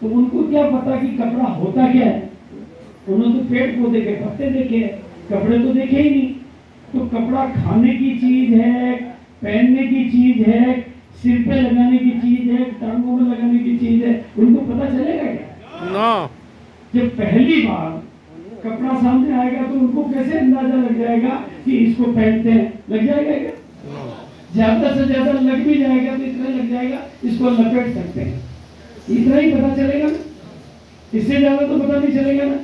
तो उनको क्या पता कि कपड़ा होता क्या है? उन्होंने तो पेड़ पौधे के पत्ते देखे हैं, कपड़े तो देखे ही नहीं। तो कपड़ा खाने की चीज है, पहनने की चीज है, सिर पे लगाने की चीज है, टांगों में लगाने की चीज है, उनको पता चलेगा क्या? नो। जब पहली बार कपड़ा सामने आएगा तो उनको कैसे अंदाजा लग जाएगा कि इसको पहनते हैं? लग जाएगा क्या? ज्यादा से ज्यादा लग भी जाएगा तो इतना लग जाएगा इसको लपेट सकते हैं, इतना ही पता चलेगा ना, इससे ज्यादा तो पता नहीं चलेगा ना।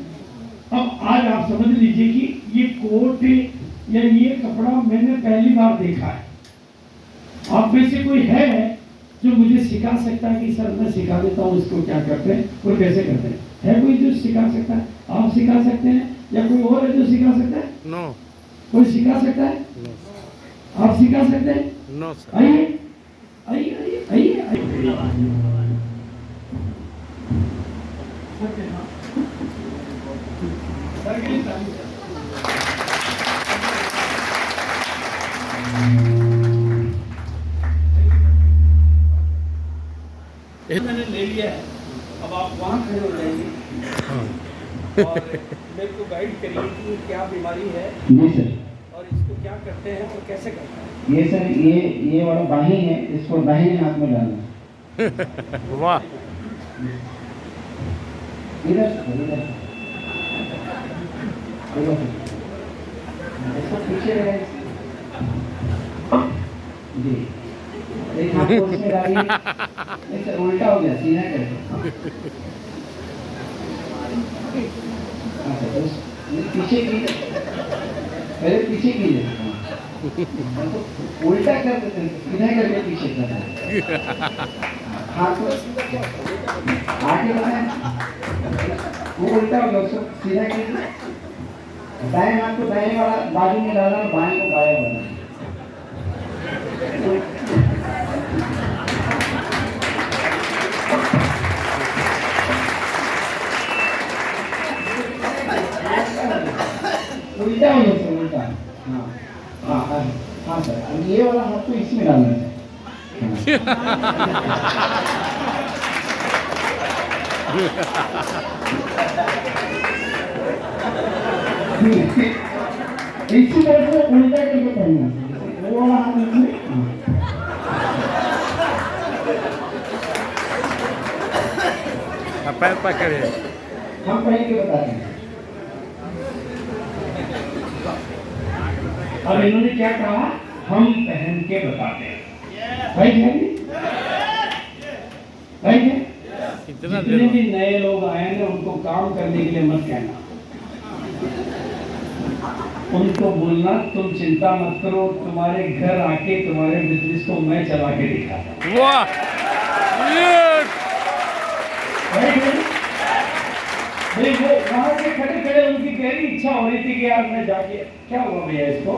अब आज आप समझ लीजिए कि ये कोट या ये कपड़ा मैंने पहली बार देखा है। आप में से कोई है जो मुझे सिखा सकता है कि सर मैं सिखा देता हूँ इसको क्या करते हैं और कैसे करते हैं? है कोई जो सिखा सकता है? आप सिखा सकते हैं या कोई और है जो सिखा सकता है? नो। कोई सिखा सकता है? आप सिखा सकते हैं? No sir. आइए आइए आइए आइए मैंने ले लिया है। अब आप वहाँ खड़े हो जाइए और मेरे को गाइड करिए कि क्या बीमारी है जी सर। और इसको क्या करते हैं और कैसे करते हैं। ये सर ये वाला बाही है, इसको दाहिने हाथ में डालना है। वाह। इधर इधर इसको पीछे रहे जी, एक हाथ को इसमें डालिए। नहीं सर उल्टा हो गया, सीधा करके। हाँ सर पीछे कीजिए, पहले पीछे कीजिए, उल्टा कर देते हैं, सीधा करके पीछे करना है। हाथ को आगे बढ़ाएं, वो उल्टा हो गया, उसको सीधा कीजिए। दाएं हाथ को दाएं वाला बाजू में डालना और बाएं को बाएं वाला। उल्टा हो गया सर, उल्टा। हाँ हाँ हाँ हाँ सर, अब ये वाला हाथ तो इसमें डालना है। इसी तरह से उल्टा करके करना है। वो वाला हाथ इसमें। पैर पकड़े। हम पहन के बताते हैं। अब इन्होंने क्या कहा? हम पहन के बताते हैं। भाई जाएंगे? भाई इतना जितने भी नए लोग आए हैं उनको काम करने के लिए मत कहना, उनको बोलना तुम चिंता मत करो, तुम्हारे घर आके तुम्हारे बिजनेस को मैं चला के दिखाता हूं। वाह। भाई वो वहां से खड़े खड़े उनकी गहरी इच्छा हो रही थी कि यार मैं जाके क्या हुआ भैया इसको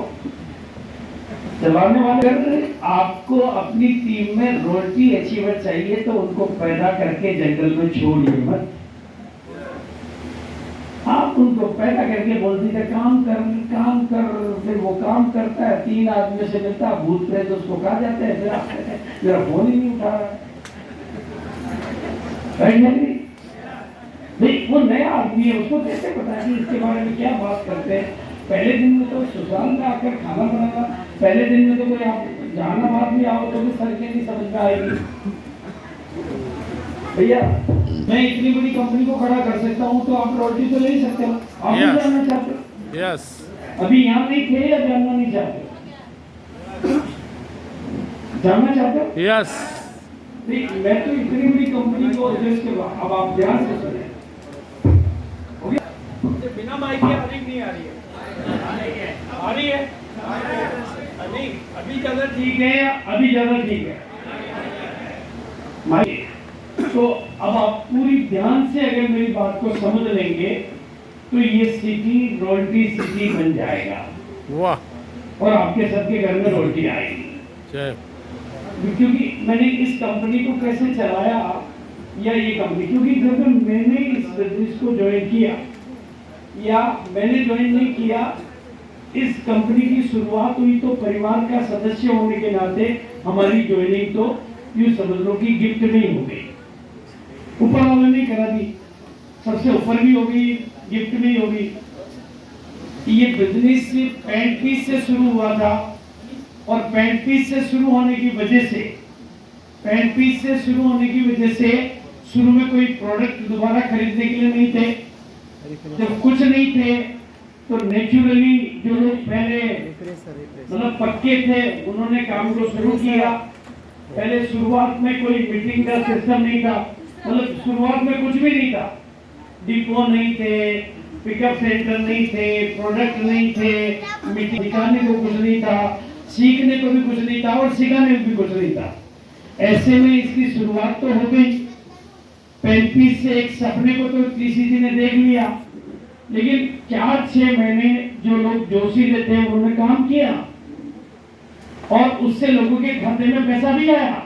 चलाने वाले कर रहे। आपको अपनी टीम में रोटी अचीवर चाहिए तो उनको पैदा करके जंगल में छोड़िए मत। आप उनको पैदा करके बोलती थे काम कर, फिर वो काम करता है, 3 आदमी से मिलता है, भूत प्रेत उसको कहा जाते हैं, फिर आप कहते हैं मेरा फोन ही नहीं उठा रहा है। नहीं वो नया आदमी है, उसको कैसे पता है कि इसके बारे में क्या बात करते हैं। पहले दिन में तो ससुराल में आकर खाना बनाना, पहले दिन में तो कोई आप जहानाबाद में आओ तो भी सड़कें नहीं समझ में आएगी। भैया मैं इतनी बड़ी कंपनी को खड़ा कर सकता हूँ तो आप रॉयल्टी तो ले ही सकते हो। आप भी Yes. जानना चाहते हो? यस। अभी यहाँ नहीं थे या जानना नहीं चाहते? जानना चाहते हो? यस। नहीं मैं तो इतनी बड़ी कंपनी को जिसके अब आप ध्यान से सुने, बिना माइक के अभी नहीं आ रही है, आ रही है अभी अभी ज्यादा ठीक है या अभी ज्यादा ठीक है माइक। तो अब आप पूरी ध्यान से अगर मेरी बात को समझ लेंगे तो ये सिटी रॉयल्टी सिटी बन जाएगा। वाह। और आपके सबके घर में रोटी आएगी। जय क्योंकि मैंने इस कंपनी को कैसे चलाया, या ये कंपनी, क्योंकि जब मैंने इस बिजनेस को ज्वाइन किया, या मैंने ज्वाइन नहीं किया, इस कंपनी की शुरुआत हुई तो परिवार का सदस्य होने के नाते हमारी ज्वाइनिंग तो यूं समझ लो कि गिफ्ट में ही हो गई। ऊपर वाले ने करा दी, सबसे ऊपर भी हो गई, गिफ्ट में ही हो गई। ये बिजनेस पैंट पीस से शुरू हुआ था, और पैंट पीस से शुरू होने की वजह से, पैंट पीस से शुरू होने की वजह से शुरू में कोई प्रोडक्ट दोबारा खरीदने के लिए नहीं थे। जब कुछ नहीं थे तो नेचुरली जो लोग पहले मतलब पक्के थे उन्होंने काम को शुरू किया। पहले शुरुआत में कोई मीटिंग का सिस्टम नहीं था, मतलब शुरुआत में कुछ भी नहीं था, डिपो नहीं थे, पिकअप सेंटर नहीं थे, प्रोडक्ट नहीं थे, मीटिंग दिखाने को कुछ नहीं था, सीखने को भी कुछ नहीं था और सिखाने को भी कुछ नहीं था। ऐसे में इसकी शुरुआत तो हो गई। 35 से एक सपने को तो किसी जी ने देख लिया, लेकिन 4-6 महीने जो लोग जोशीले थे उन्होंने काम किया और उससे लोगों के खाते में पैसा भी आया।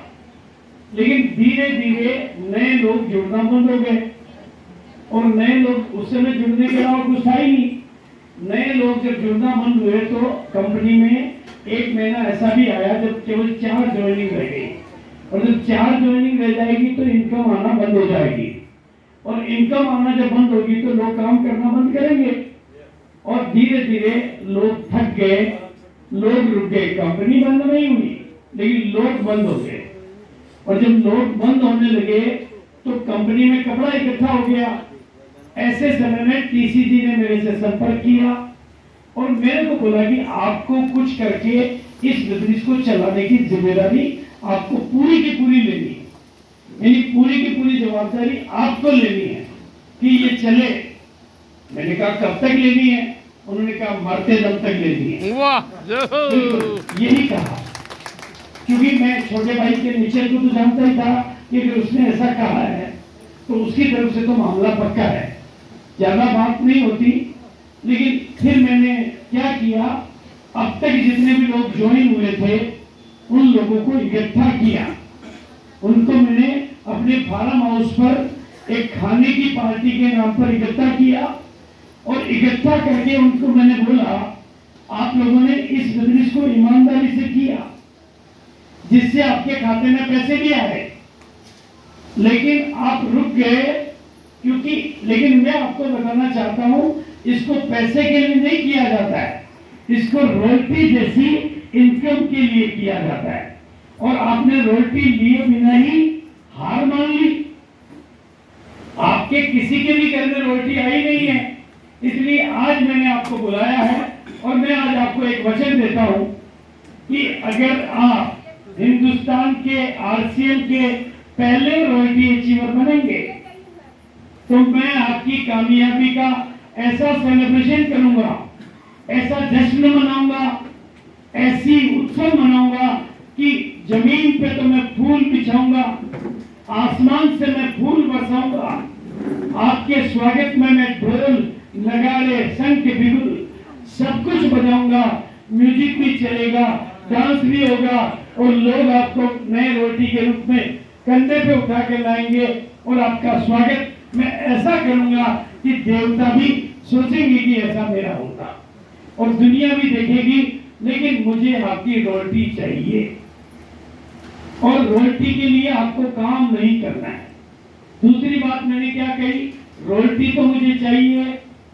लेकिन धीरे धीरे नए लोग जुड़ना बंद हो गए, और नए लोग उस समय जुड़ने के अलावा कुछ था ही नहीं। नए लोग जब जुड़ना बंद हुए तो कंपनी में एक महीना ऐसा भी आया जब केवल 4 ज्वाइनिंग रह गई, और जब 4 ज्वाइनिंग रह जाएगी तो इनकम आना बंद हो जाएगी, और इनकम आना जब बंद होगी तो लोग काम करना बंद करेंगे, और धीरे धीरे लोग थक गए, लोग रुक गए। कंपनी बंद नहीं हुई लेकिन लोग बंद हो गए, और जब लोग बंद होने लगे तो कंपनी में कपड़ा इकट्ठा हो गया। ऐसे समय में टीसीजी ने मेरे से संपर्क किया और मेरे को बोला कि आपको कुछ करके इस बिजनेस को चलाने की जिम्मेदारी आपको पूरी की पूरी लेनी है, यानी पूरी की पूरी जवाबदारी आपको लेनी है कि ये चले। मैंने कहा कब तक लेनी है? उन्होंने कहा मरते दम तक लेनी है। वाह जय हो। यही कहा, क्योंकि मैं छोटे भाई के नेचर को तो जानता ही था कि अगर उसने ऐसा कहा है तो उसकी तरफ से तो मामला पक्का है, ज्यादा बात नहीं होती। लेकिन फिर मैंने क्या किया, अब तक जितने भी लोग ज्वाइन हुए थे उन लोगों को इकट्ठा किया, उनको मैंने अपने फार्म हाउस पर एक खाने की पार्टी के नाम पर इकट्ठा किया, और इकट्ठा करके उनको मैंने बोला आप लोगों ने इस बिजनेस को ईमानदारी से किया जिससे आपके खाते में पैसे भी आए, लेकिन आप रुक गए क्योंकि, लेकिन मैं आपको बताना चाहता हूं इसको पैसे के लिए नहीं किया जाता है, इसको रॉयल्टी जैसी इनकम के लिए किया जाता है। और आपने रॉयल्टी लिए बिना ही हार मान ली। आपके किसी के भी घर में रॉयल्टी आई नहीं है, इसलिए आज मैंने आपको बुलाया है और मैं आज आपको एक वचन देता हूं कि अगर आप हिंदुस्तान के आरसीएम के पहले रॉयल्टी अचीवर बनेंगे तो मैं आपकी कामयाबी का ऐसा सेलिब्रेशन करूंगा, ऐसा जश्न मनाऊंगा, ऐसी उत्सव मनाऊंगा कि जमीन पे तो मैं फूल बिछाऊंगा, आसमान से मैं फूल बरसाऊंगा, आपके स्वागत में मैं ढोल नगाड़े शंख बिगुल सब कुछ बजाऊंगा, म्यूजिक भी चलेगा, डांस भी होगा, और लोग आपको नए रोटी के रूप में कंधे पे उठा के लाएंगे, और आपका स्वागत मैं ऐसा करूंगा कि देवता भी सोचेंगे कि ऐसा मेरा होगा और दुनिया भी देखेगी। लेकिन मुझे आपकी रोटी चाहिए, और रोटी के लिए आपको काम नहीं करना है। दूसरी बात मैंने क्या कही, रोटी तो मुझे चाहिए,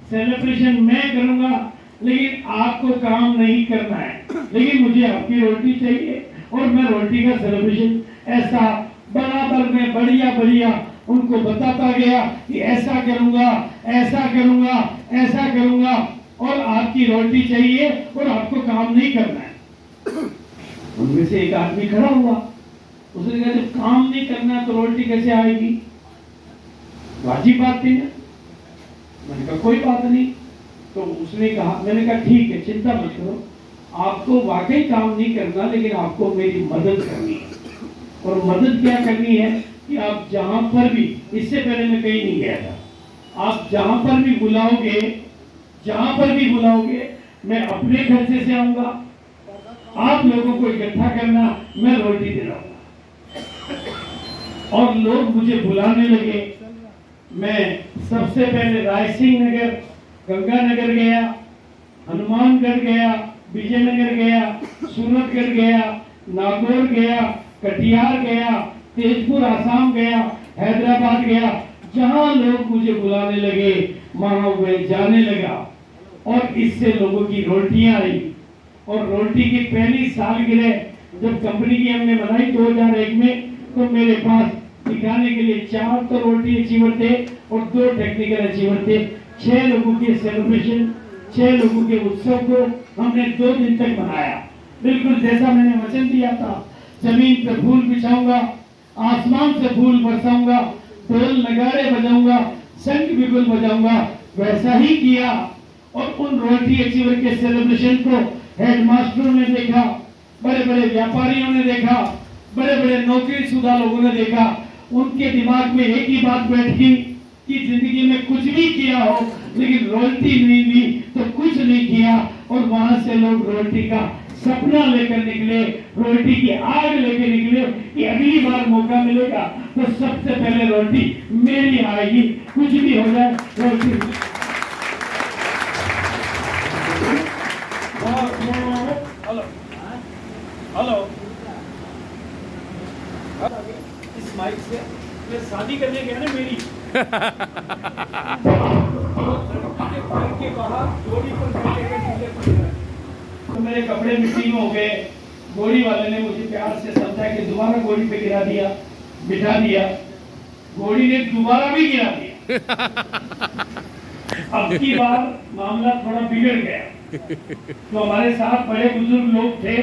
सेलिब्रेशन मैं करूंगा, लेकिन आपको काम नहीं करना है, लेकिन मुझे आपकी रोटी चाहिए। और मैं रोटी का सेलिब्रेशन ऐसा बराबर में बढ़िया बढ़िया उनको बताता गया कि ऐसा करूंगा, ऐसा करूंगा, ऐसा करूंगा, और आपकी रोटी चाहिए और आपको काम नहीं करना है। उनमें से एक आदमी खड़ा हुआ, उसने कहा जब काम नहीं करना तो रोटी कैसे आएगी? वाजिब बात थी ना। मैंने कहा कोई बात नहीं। तो उसने कहा, मैंने कहा ठीक है चिंता मत करो, आपको वाकई काम नहीं करना, लेकिन आपको मेरी मदद करनी है। और मदद क्या करनी है कि आप जहां पर भी, इससे पहले मैं कहीं नहीं गया था, आप जहां पर भी बुलाओगे, जहां पर भी बुलाओगे, मैं अपने खर्चे से आऊंगा, आप लोगों को इकट्ठा करना, मैं रोटी दिलाऊंगा। और लोग मुझे बुलाने लगे। मैं सबसे पहले रायसिंह नगर, गंगानगर गया, हनुमानगढ़ गया, विजयनगर गया, सूरतगढ़ गया, नागौर गया, कटिहार गया, तेजपुर आसाम गया, हैदराबाद गया। जहां लोग मुझे बुलाने लगे वहां मैं जाने लगा। और इससे लोगों की रोटियां आई। और रोटी की पहली सालगिरह जब कंपनी की हमने मनाई 2001 में, तो मेरे पास दिखाने के लिए 4 तो रोटी अचीवर थे और 2 टेक्निकल अचीवर थे। 6 लोगों के सेलिब्रेशन, 6 लोगों के उत्सव को हमने 2 दिन तक मनाया। बिल्कुल जैसा मैंने वचन दिया था, जमीन पर फूल बिछाऊंगा, आसमान से फूल बरसाऊंगा, ढोल नगाड़े बजाऊंगा, शंख बिगुल बजाऊंगा, वैसा ही किया। और उन रोटी अचीवर के सेलिब्रेशन को हेडमास्टरों ने देखा, बड़े बड़े व्यापारियों ने देखा, बड़े बड़े नौकरीशुदा लोगों ने देखा। उनके दिमाग में एक ही बात बैठ गई कि जिंदगी में कुछ भी किया हो लेकिन रोटी नहीं ली तो कुछ नहीं किया। और वहां से लोग रोटी का सपना लेकर निकले, रोटी की आग लेकर निकले कि अगली बार मौका मिलेगा तो सबसे पहले रोटी मेरी आएगी, कुछ भी हो जाए रोटी। हेलो हेलो, इस माइक से मैं शादी करने गया ना मेरी के बाहर गोली पर तो मेरे कपड़े मिट्टी में हो गए। गोली वाले ने मुझे प्यार से समझा कि दोबारा गोली पे गिरा दिया, बिठा दिया। गोली ने दोबारा भी गिरा दिया। अब की बार मामला थोड़ा बिगड़ गया। तो हमारे साथ बड़े बुजुर्ग लोग थे,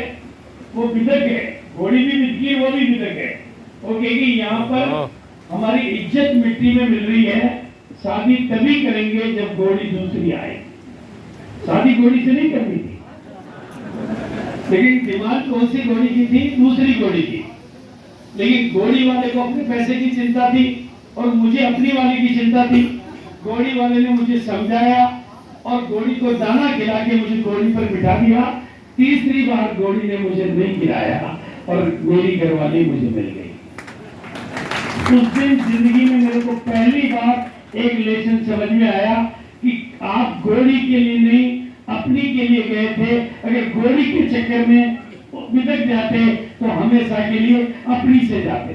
वो बिदक गए, गोली भी बिक गई, वो भी बिदक गए। वो कहेगी यहाँ पर हमारी इज्जत मिट्टी में मिल रही है, शादी तभी करेंगे जब गोली दूसरी आए। शादी गोली से नहीं करनी थी, लेकिन डिमांड कौन सी गोली की थी? दूसरी गोली की। लेकिन गोली वाले को अपने पैसे की चिंता थी और मुझे अपनी वाली की चिंता थी। गोली वाले ने मुझे समझाया और गोली को दाना खिला के मुझे गोली पर बिठा दिया। तीसरी बार गोली ने मुझे नहीं गिराया और मेरी घरवाली मुझे मिल गई। उस दिन जिंदगी में मेरे को पहली बार एक लेसन समझ में आया कि आप गोली के लिए नहीं, अपनी के लिए गए थे। अगर गोली के चक्कर में बिदक जाते तो हमेशा के लिए अपनी से जाते।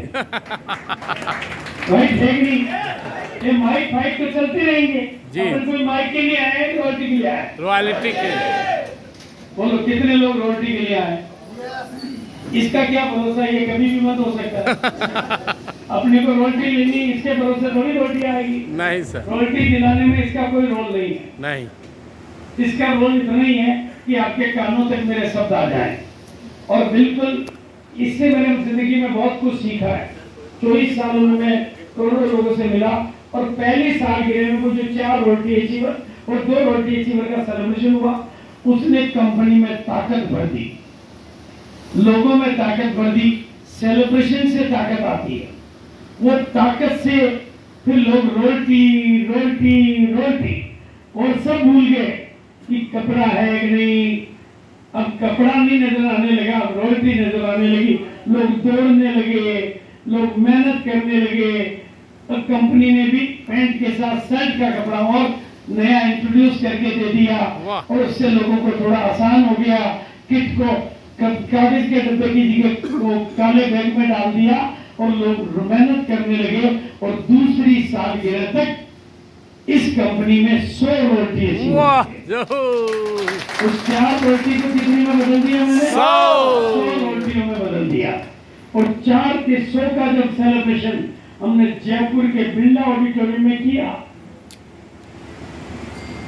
भाई ठीक नहीं, ये माइक फाइट तो चलती रहेंगे जी। अगर कोई माइक के लिए आए तो रोटी के लिए आए, रॉयल्टी के लिए। बोलो कितने लोग रोटी के लिए आए? इसका क्या भरोसा, ये कभी भी मत हो सकता है। अपने को रोटी लेनी, इसके भरोसे थोड़ी रोटी आएगी। नहीं सर, रोटी दिलाने में इसका कोई रोल नहीं है। नहीं, इसका रोल इतना ही है कि आपके कानों तक मेरे शब्द आ जाए। और बिल्कुल इससे मैंने जिंदगी में बहुत कुछ सीखा है। 24 सालों में मैं करोड़ों लोगों से मिला और पहली सालगिरह में मुझे 4 रोटी अचीवर और 2 रोटी अचीवर का सेलिब्रेशन हुआ। उसने कंपनी में ताकत भर दी, लोगों में ताकत भर दी। सेलिब्रेशन से ताकत आती है, वो ताकत से फिर लोग रोटी रोटी रोटी और सब भूल गए कि कपड़ा है कि नहीं। अब कपड़ा नहीं नजर आने लगा, अब रोटी नजर आने लगी। लोग दौड़ने लगे, लोग मेहनत करने लगे। और कंपनी ने भी पैंट के साथ शर्ट का कपड़ा और नया इंट्रोड्यूस करके दे दिया और उससे लोगों को थोड़ा आसान हो गया। किट को कागज के डब्बे की जगह को काले बैग में डाल दिया और लोग मेहनत करने लगे। और दूसरी सालगिरह तक इस कंपनी में 100 रोटी ऐसी उस 4 रोटी को कितनी में बदल दिया मैंने? 100 रोटियों में बदल दिया। और 4 के 100 का जब सेलिब्रेशन हमने जयपुर के बिरला ऑडिटोरियम में किया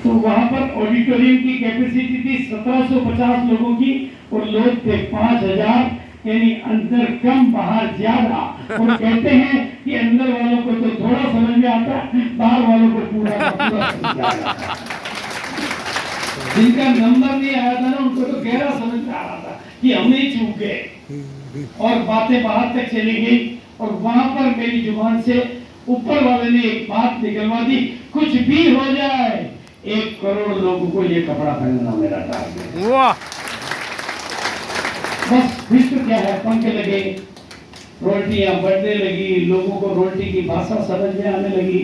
तो वहां पर ऑडिटोरियम की कैपेसिटी थी 1750 लोगों की और लोग थे 5000, यानी अंदर कम बाहर ज्यादा। और कहते हैं कि अंदर वालों को तो थोड़ा समझ में आता है, बाहर वालों को पूरा का पूरा समझ में आता है। जिनका नंबर नहीं आया था ना उनको तो गहरा समझ में आ रहा था कि हम ही चूक गए। और बातें बाहर तक चली गई और वहां पर मेरी जुबान से ऊपर वाले ने एक बात निकलवा दी, कुछ भी हो जाए 1 करोड़ लोगों को ये कपड़ा पहनना मेरा टारगेट। बस विश्व क्या है, पंख लगे, रोटियां बढ़ने लगी, लोगों को रोटी की भाषा समझ में आने लगी,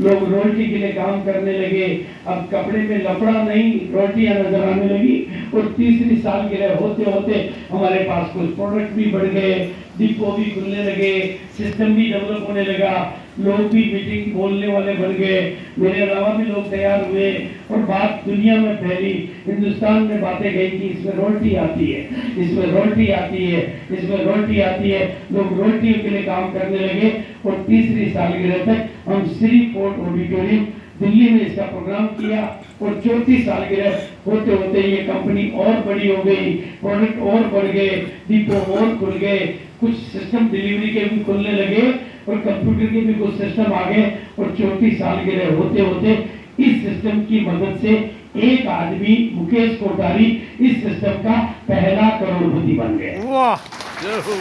लोग रोटी के लिए काम करने लगे। अब कपड़े में लफड़ा नहीं, रोटियां नजर आने लगी। और तीसरी सालगिरह होते होते हमारे पास कुछ प्रोडक्ट भी बढ़ गए, डिपो भी खुलने लगे, सिस्टम भी डेवलप होने लगा, लोग भी मीटिंग बोलने वाले बन गए, मेरे अलावा भी लोग तैयार हुए और बात दुनिया में फैली। हिंदुस्तान में बातें गई कि इसमें रोटी आती है, इसमें रोटी आती है, इसमें रोटी आती है। लोग रोटियों के लिए काम करने लगे और तीसरी सालगिरह तक हम श्री फोर्ट ऑडिटोरियम दिल्ली में इसका प्रोग्राम किया और चौथी सालगिरह होते होते ये कंपनी और बड़ी हो गई, प्रोडक्ट और बढ़ गए, डिपो और खुल गए, कुछ सिस्टम डिलीवरी के भी खुलने लगे और कंप्यूटर के भी कुछ सिस्टम आ गए। और चौथी सालगिरह होते होते इस सिस्टम की मदद से एक आदमी मुकेश कोठारी इस सिस्टम का पहला करोड़पति बन गया। वाह जय हो।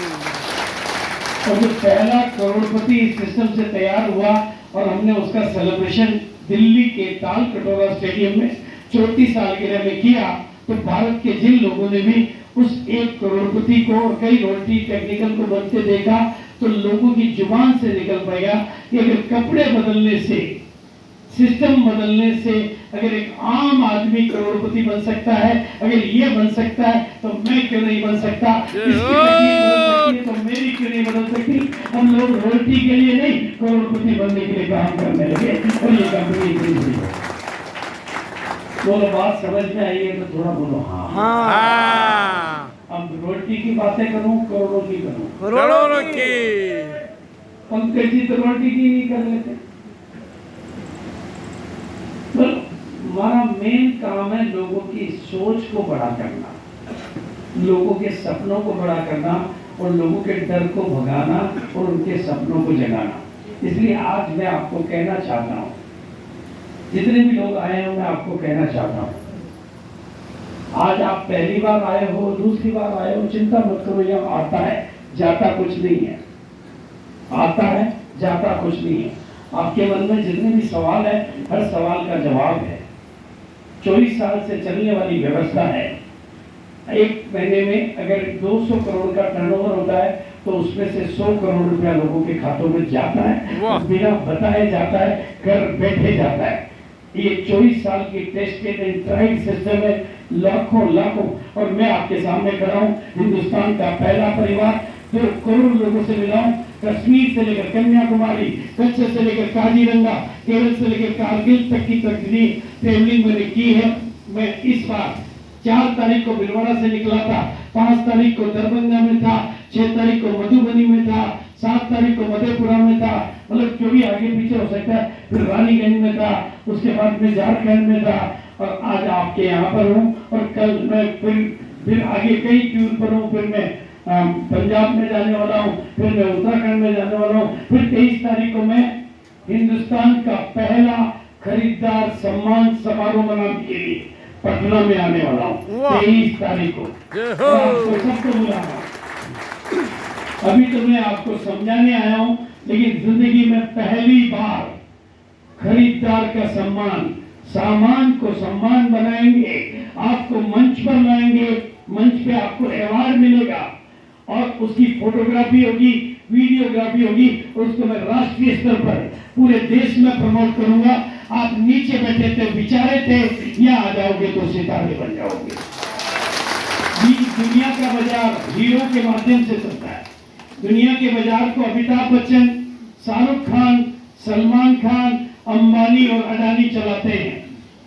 और जो पहला करोड़पति इस सिस्टम से तैयार हुआ और हमने उसका सेलिब्रेशन दिल्ली के ताल कटोरा स्टेडियम में चौथी सालगिरह में किया, तो भारत के जिन लोगों ने भी उस एक करोड़पति को और कई रोटी टेक्निकल को बनते देखा, तो लोगों की जुबान से निकल पाएगा कि अगर कपड़े बदलने से, सिस्टम बदलने से अगर एक आम आदमी करोड़पति बन सकता है, अगर ये बन सकता है तो मैं क्यों नहीं बन सकता, इसकी तकनीक बदल सकती है तो मेरी क्यों नहीं बदल सकती। हम लोग रोटी के लिए नहीं, करोड़पति बनने के लिए काम करने लगे और ये कंपनी इतनी बड़ी है। बोलो बात समझ में आई है तो थोड़ा बोलो हाँ। हाँ अब रोटी की बातें करूं, करोड़ों की करूं? करोड़ों की। पंकज जी तो रोटी की नहीं कर लेते। हमारा मेन काम है लोगों की सोच को बड़ा करना, लोगों के सपनों को बड़ा करना और लोगों के डर को भगाना और उनके सपनों को जगाना। इसलिए आज मैं आपको कहना चाहता हूँ, जितने भी लोग आए हैं मैं आपको कहना चाहता हूँ, आज आप पहली बार आए हो, दूसरी बार आए हो, चिंता मत करो, यहाँ आता है जाता कुछ नहीं है, आता है जाता कुछ नहीं है। आपके मन में जितने भी सवाल है, हर सवाल का जवाब है। 24 साल से चलने वाली व्यवस्था है। एक महीने में अगर 200 करोड़ का टर्नओवर होता है तो उसमें से 100 करोड़ रुपया लोगों के खातों में जाता है, बिना बताए जाता है, घर बैठे जाता है। ये 24 साल की टेस्टेड एंड ट्राइड सिस्टम है, लाखों लाखों। और मैं आपके सामने खड़ा हूँ, हिंदुस्तान का पहला परिवार, 2 करोड़ लोगों से मिला हूँ। कश्मीर से लेकर कन्याकुमारी, कच्छ से लेकर काजीरंगा, केरल से लेकर कारगिल तक की ट्रेवलिंग मैंने की है। मैं इस बार 4 तारीख को भिलवाड़ा से निकला था, 5 तारीख को दरभंगा में था, 6 तारीख को मधुबनी में था, 7 तारीख को मधेपुरा में था, मतलब जो भी आगे पीछे हो सकता है, फिर रानीगंज में था, उसके बाद में झारखंड में था और आज आपके यहाँ पर हूँ। और कल मैं फिर आगे कई टूर पर हूँ, फिर मैं पंजाब में जाने वाला हूँ, फिर मैं उत्तराखंड में जाने वाला हूँ, फिर 23 तारीख को मैं हिंदुस्तान का पहला खरीदार सम्मान समारोह मनाने के लिए पटना में आने वाला हूँ 23 तारीख को। आपको सबको बुलाना। अभी तो मैं आपको समझाने आया हूँ, लेकिन जिंदगी में पहली बार खरीदार का सम्मान, सामान को सम्मान बनाएंगे, आपको मंच पर लाएंगे, मंच पे आपको अवार्ड मिलेगा और उसकी फोटोग्राफी होगी, वीडियोग्राफी होगी, उसको मैं राष्ट्रीय स्तर पर पूरे देश में प्रमोट करूंगा। आप नीचे बैठे थे, बिचारे थे, यहाँ आ जाओगे तो सितारे बन जाओगे। दुनिया का बाजार हीरो के माध्यम से चलता है। दुनिया के बाजार को अमिताभ बच्चन, शाहरुख खान, सलमान खान, अंबानी और अडानी चलाते हैं।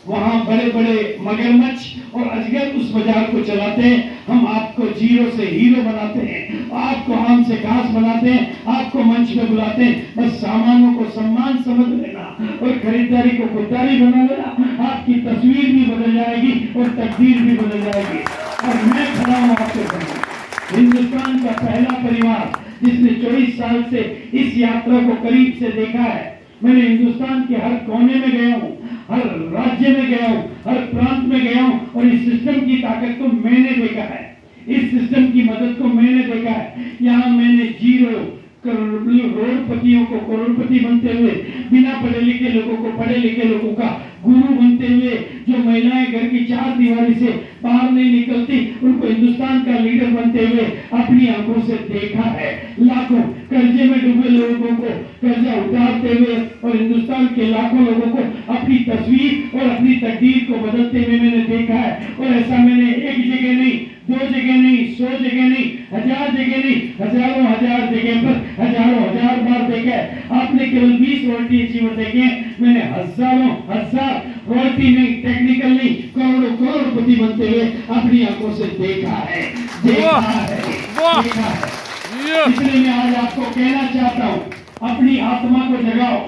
वहां बड़े बड़े मगरमच्छ और अजगर उस बाजार को चलाते हैं। हम आपको जीरो से हीरो बनाते हैं, आपको आम से घास बनाते हैं, आपको मंच पे बुलाते हैं। बस सामानों को सम्मान समझ लेना और खरीदारी को खुददारी बना लेना, आपकी तस्वीर भी बदल जाएगी और तकदीर भी बदल जाएगी। और मैं खड़ा हूँ आपके सामने, हिंदुस्तान का पहला परिवार जिसने 24 साल से इस यात्रा को करीब से देखा है। मैंने हिंदुस्तान के हर कोने में गया हूँ, हर राज्य में गया हूँ, हर प्रांत में गया हूँ और इस सिस्टम की ताकत को मैंने देखा है, इस सिस्टम की मदद को मैंने देखा है। यहाँ मैंने जीरो करोड़पतियों को करोड़पति बनते हुए, बिना पढ़े लिखे लोगों को पढ़े लिखे लोगों का गुरु बनते हुए जो महिलाएं घर की चार दीवारी से बाहर नहीं निकलती, उनको हिंदुस्तान का लीडर बनते हुए अपनी आंखों से देखा है। लाखों कर्जे में डूबे लोगों को कर्जा उतारते हुए और हिंदुस्तान के लाखों लोगों को अपनी तस्वीर और अपनी तकदीर को बदलते हुए मैंने देखा है। और ऐसा मैंने एक जगह नहीं, दो जगह नहीं, 100 जगह नहीं, 1000 जगह नहीं, हजारों हजार जगह पर हजारों हजार बार देखा है। आपने केवल 20 रॉयल्टी अचीवर देखे, मैंने हजारों हजार रॉयल्टी नहीं, टेक्निकल नहीं, करोड़ों करोड़पति बनते हुए अपनी आंखों से देखा है, देखा है, देखा है। इसलिए मैं आज आपको कहना चाहता हूँ, अपनी आत्मा को जगाओ।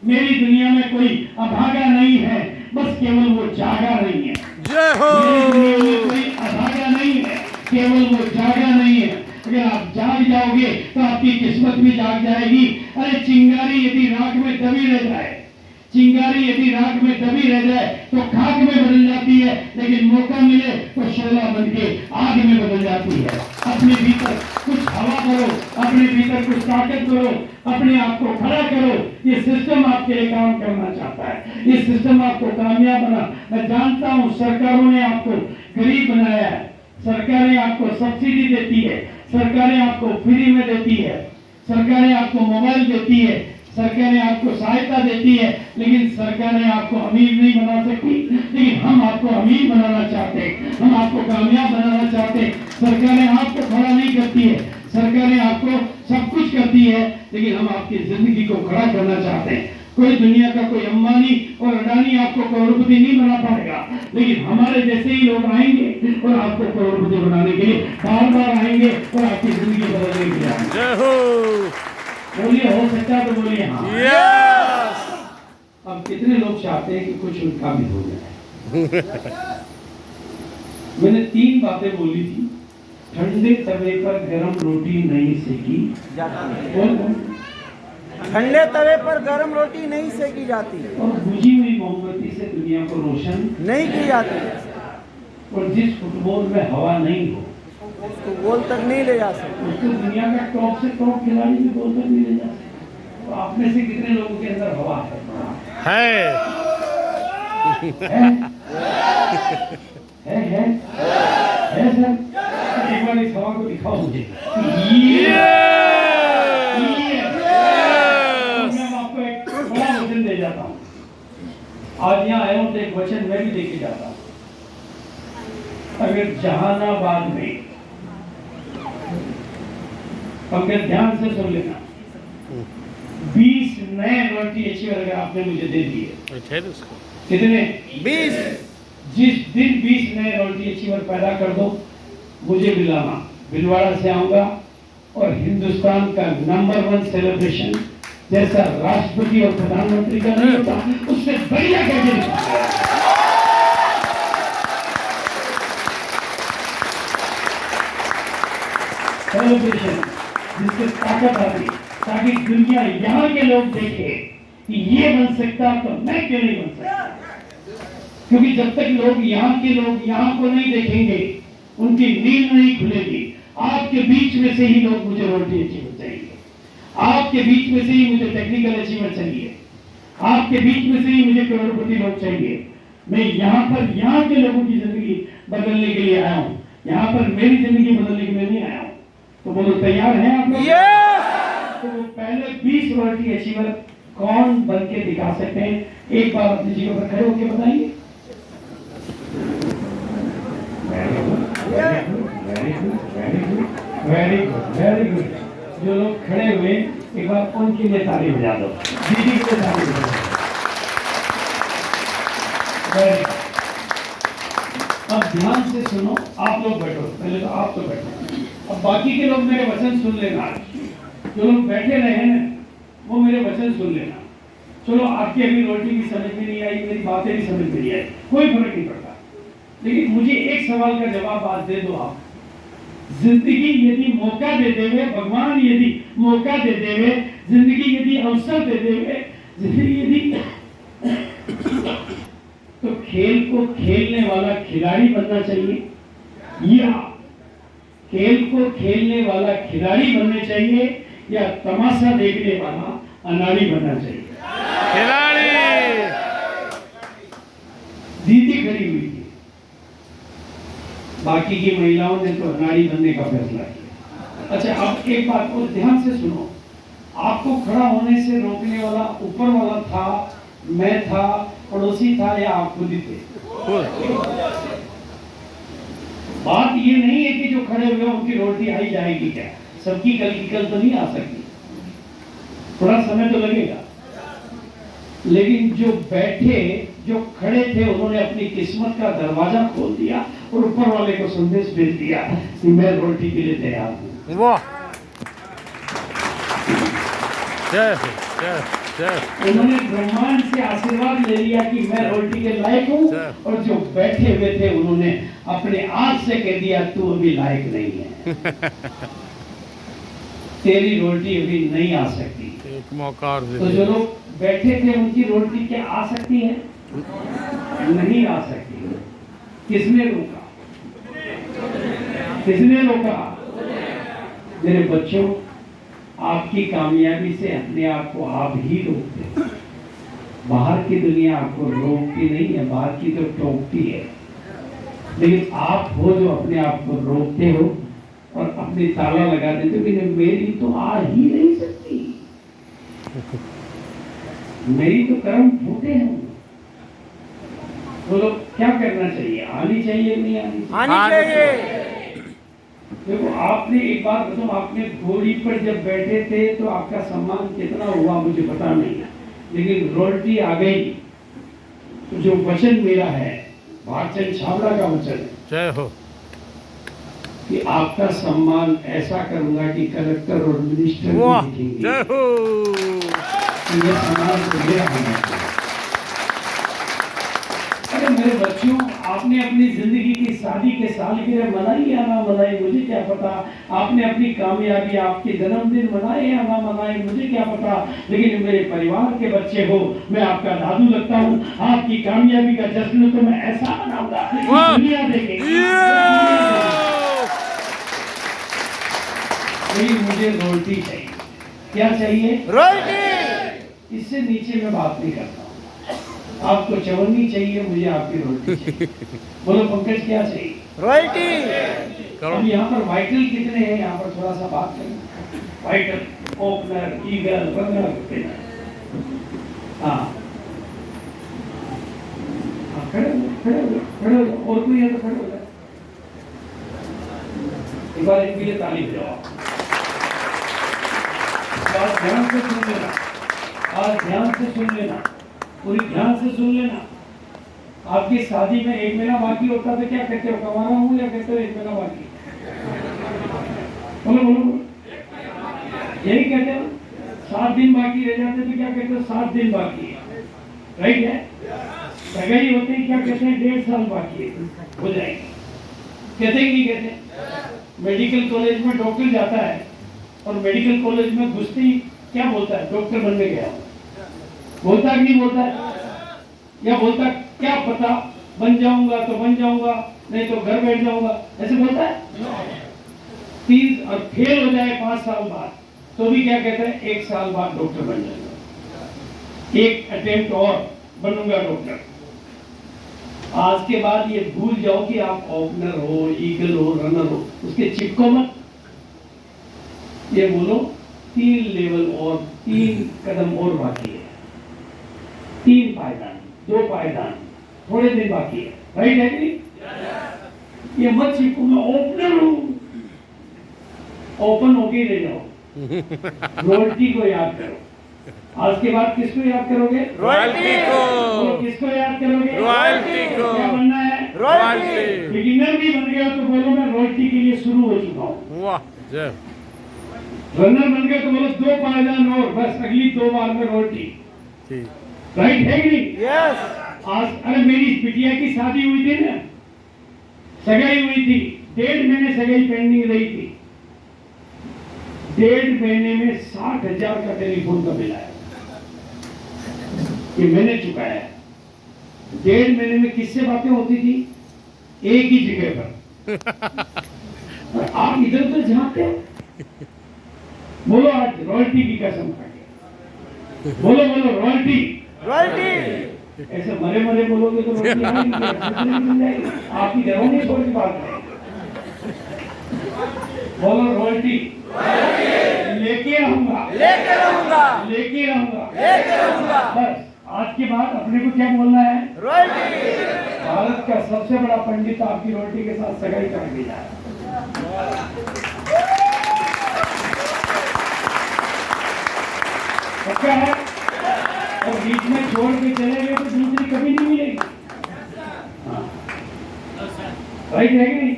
मेरी दुनिया में कोई अभागा नहीं है, बस केवल वो जागा नहीं है। जय हो। मेरी दुनिया में कोई अभागा नहीं है, केवल वो जागा नहीं है। अगर आप जाग जाओगे तो आपकी किस्मत भी जाग जाएगी। अरे चिंगारी यदि राख में दबी रह जाए, चिंगारी यदि राख में दबी रह जाए तो खाक में बदल जाती है, लेकिन मौका मिले तो शोला बन के आग में बदल जाती है। अपने भीतर कुछ हवा करो, अपने भीतर कुछ ताकत करो, अपने आप को खड़ा करो। ये सिस्टम आपके लिए काम करना चाहता है, ये सिस्टम आपको कामयाब बना। मैं जानता हूँ सरकारों ने आपको गरीब बनाया है, सरकारें आपको सब्सिडी देती है, सरकारें आपको फ्री में देती है, सरकारें आपको मोबाइल देती है, सरकारें आपको सहायता देती है, लेकिन सरकारें आपको अमीर नहीं बना सकती। लेकिन हम आपको अमीर बनाना चाहते हैं, हम आपको कामयाब बनाना चाहते हैं। सरकारें आपको खड़ा नहीं करती है, सरकारें आपको सब कुछ करती है, लेकिन हम आपकी जिंदगी को खड़ा करना चाहते हैं। कोई दुनिया का कोई अंबानी और अडानी आपको करोड़पति नहीं बना पाएगा, लेकिन हमारे जैसे ही लोग आएंगे और आपको करोड़पति बनाने के लिए बार बार आएंगे और आपकी जिंदगी बदलने के लिए आएंगे। जय हो। बोलिए, हो सकता है तो बोलिए हाँ। यस। अब कितने लोग चाहते हैं कि कुछ उनका भी हो जाए। मैंने 3 बातें बोली थी। ठंडे तवे पर गरम रोटी नहीं सेकी जाती। बोल बोल। ठंडे तवे पर गरम रोटी नहीं सेकी जाती, और बुझी हुई मोमबत्ती से दुनिया को रोशन नहीं की जाती, और जिस फुटबॉल में हवा नहीं हो उसको गोल तक नहीं ले जा सकते। उसको दुनिया का टॉप से टॉप खिलाड़ी भी गोल तक नहीं ले जा सकते। तो आप में से कितने लोगों के अंदर हवा है? है सर? एक बार इस हवा को दिखाओ मुझे। मैं आपको एक बड़ा वचन दे जाता हूँ। आज यहाँ आया हूँ तो एक वचन मैं भी देके जाता हूँ। अगर जहानाबाद में, पंकज ध्यान से सुन लेना, 20 नए रॉयल्टी अचीवर अगर आपने मुझे दे दिए, कितने? 20। जिस दिन 20 नए रॉयल्टी अचीवर पैदा कर दो, मुझे बुलाना, भिलवाड़ा से आऊंगा और हिंदुस्तान का नंबर 1 सेलिब्रेशन जैसा राष्ट्रपति और प्रधानमंत्री का नहीं होता, उससे बढ़िया करके दिखाऊंगा। सेलिब्रेशन जिससे ताकत आती, ताकि दुनिया यहाँ के लोग देखे कि ये बन सकता तो मैं क्यों नहीं बन सकता। क्योंकि जब तक लोग यहाँ को नहीं देखेंगे, उनकी नींद नहीं खुलेगी। आपके बीच में से ही लोग मुझे रॉयल्टी अचीवर चाहिए, आपके बीच में से ही मुझे टेक्निकल अचीवर चाहिए, आपके बीच में से ही मुझे करोड़पति लोग चाहिए। मैं यहाँ के लोगों की जिंदगी बदलने के लिए आया हूँ, यहाँ पर मेरी जिंदगी बदलने के लिए नहीं आया हूँ। तो बोलो, तैयार हैं आप लोग? तो पहले 20 रॉयल्टी अचीवर कौन बन के दिखा सकते हैं? एक बार अपनी जगह पर खड़े होकर बताइए। Very good. जो लोग खड़े हुए, एक बार उनके लिए ताली बजा दो, दीदी के लिए ताली बजा दो। अब ध्यान से सुनो, आप लोग बैठो, पहले तो आप तो बैठो, अब बाकी के लोग मेरे वचन सुन लेना। जो लोग बैठे रहे हैं वो मेरे वचन सुन लेना। चलो, आपकी अभी रोटी भी समझ में नहीं आई, मेरी बातें भी समझ में नहीं आई, कोई फर्क नहीं पड़ता, लेकिन मुझे एक सवाल का जवाब आज दे दो आप। जिंदगी यदि मौका दे देवे, भगवान यदि मौका दे देवे, जिंदगी यदि अवसर दे देवे, जिंदगी यदि तो खेल को खेलने वाला खिलाड़ी बनना चाहिए या खेल को खेलने वाला खिलाड़ी बनना चाहिए या तमाशा देखने वाला अनाड़ी बनना चाहिए? खिलाड़ी। दीदी खड़ी हुई थी, बाकी की महिलाओं ने तो नारी बनने का फैसला किया। अच्छा, अब एक बात और ध्यान से सुनो, आपको खड़ा होने से रोकने वाला ऊपर वाला था, मैं था, पड़ोसी था, या आप खुद ही थे? बात ये नहीं है कि जो खड़े हुए उनकी रोटी आई जाएगी क्या, सबकी कल की कल तो नहीं आ सकती, थोड़ा समय तो लगेगा। लेकिन जो बैठे, जो खड़े थे, उन्होंने अपनी किस्मत का दरवाजा खोल दिया और ऊपर वाले को संदेश भेज दिया कि मैं रोटी के लिए तैयार हूं। वाह, जय हो, जय जय। उन्होंने ब्रह्मांड से आशीर्वाद ले लिया कि मैं रोटी के लायक हूँ, और जो बैठे हुए थे उन्होंने अपने आप से कह दिया तू अभी लायक नहीं है, तेरी रोटी अभी नहीं आ सकती। एक मौका और दे तो दे। जो लोग बैठे थे उनकी रोटी क्या आ सकती है? नहीं आ सकती। किसने रोका? किसने रोका? मेरे बच्चों, आपकी कामयाबी से अपने आप को आप ही रोकते। बाहर की दुनिया आपको रोकती नहीं है, बाहर की तो टोकती है, लेकिन आप हो जो अपने आप को रोकते हो और अपनी ताला लगा देते हो कि नहीं, मेरी तो आ ही नहीं सकती, मेरी तो कर्म फूटे हैं। बोलो क्या करना चाहिए? आनी चाहिए नहीं आनी चाहिए? आनी चाहिए। देखो, आपने एक बात बताऊं, आपने घोड़ी पर जब बैठे थे तो आपका सम्मान कितना हुआ मुझे पता नहीं है, लेकिन रॉयल्टी आ गई तो जो वचन मेरा है, भागचंद छाबड़ा का वचन है जय हो। कि आपका सम्मान ऐसा करूंगा कि कलेक्टर और मिनिस्टर वाह, भी देखेंगे जय हो। कि ये सम्मान तो मेरा होना चाहिए। अरे मेरे बच्चों, आपने अपनी जिंदगी की शादी के सालगिरह मनाई या ना मनाई मुझे क्या पता, आपने अपनी कामयाबी, आपके जन्मदिन मनाए या ना मनाए मुझे क्या पता, लेकिन मेरे परिवार के बच्चे हो, मैं आपका दादू लगता हूँ, आपकी कामयाबी का जश्न तो मैं ऐसा मनाऊंगा कि वाह। दुनिया देखेगी। लेकिन मुझे रोटी चाहिए। क्या चाहिए? रोटी। इससे नीचे मैं बात नहीं करता हूँ। आपको चवन्नी चाहिए, मुझे आपकी रोटी चाहिए। बोलो पंकज, क्या चाहिए? रोटी। करो। अब यहाँ पर वाइटल कितने हैं? यहाँ पर थोड़ा सा बात करें। वाइटल, ओपनर, ईगल, रनर कितने? हाँ, खड़े हो, खड़े हो, खड़े हो। और कोई है तो खड़े हो जाए। एक बार इनके लिए ताली बजाओ। आज ध्यान से सुन लेना, आज ध्यान से सुन लेना, पूरी ध्यान से सुन लेना। आपकी शादी में 1 महीना बाकी होता तो क्या कहते हो? कमा रहा हूँ, या कहते हो 1 महीना बाकी? बोलो बोलो बोलो, यही कहते हो। 7 दिन बाकी रह जाते तो क्या कहते हो? 7 दिन बाकी है, राइट है? सगाई होते ही क्या कहते हैं? 1.5 साल बाकी है, हो जाएगी। कहते ही नहीं कहते? मेडिकल कॉलेज में डॉक्टर जाता है और मेडिकल कॉलेज में घुसते ही क्या बोलता है? डॉक्टर बनने गया। बोलता कि नहीं बोलता है? या बोलता क्या पता बन जाऊंगा तो बन जाऊंगा, नहीं तो घर बैठ जाऊंगा, ऐसे बोलता है? 30 और फेल हो जाए 5 साल बाद तो भी क्या कहता है? 1 साल बाद डॉक्टर बन जाऊंगा, एक अटेम्प्ट और बनूंगा डॉक्टर। आज के बाद ये भूल जाओ कि आप ओपनर हो, ईगल हो, रनर हो, उसके चिपको मत। ये बोलो 3 लेवल और 3 कदम और बाकी है, 3 पायदान, 2 पायदान, थोड़े दिन बाकी है, राइट है कि नहीं? ये मत सीखो मैं ओपनर हूं, ओपन होके रह जाओ। रॉयल्टी को याद करो। आज के बाद किसको याद करोगे? रॉयल्टी को। बोलो, किसको याद करोगे? रॉयल्टी को। क्या बनना है? रॉयल्टी। बिगिनर भी बन गया तो बोलो मैं रॉयल्टी के लिए शुरू हो चुका हूँ। वाह, जय। रनर बन गया तो बोलो 2 पायदान और, बस अगली 2 बार में रॉयल्टी, ठीक। राइट है कि नहीं? यस। आज अरे मेरी बिटिया की शादी हुई थी ना, सगाई हुई थी, 1.5 महीने सगाई पेंडिंग रही थी, 1.5 महीने में 60,000 का टेलीफोन का बिल आया, ये मैंने चुकाया है। 1.5 महीने में किससे बातें होती थी? एक ही जगह पर। और आप इधर उधर झांकते हो। बोलो आज रॉयल्टी की कसम खा के, बोलो बोलो रॉयल्टी। रॉयल्टी। ऐसे मरे मरे बोलोगे तो रोटी आएगी, नहीं मिल जाएगी, आपकी घरों नहीं छोड़ की बात है। बोलो रोटी लेके रहूंगा, लेके रहूंगा, लेके रहूंगा, लेके रहूंगा। बस आज के बाद अपने को क्या बोलना है? रोटी। भारत का सबसे बड़ा पंडित आपकी रोटी के साथ सगाई कर दिया है। क्या है? और बीच में छोड़ के चले गए तो दूसरी कभी नहीं मिलेगी। हाँ। राइट है कि नहीं?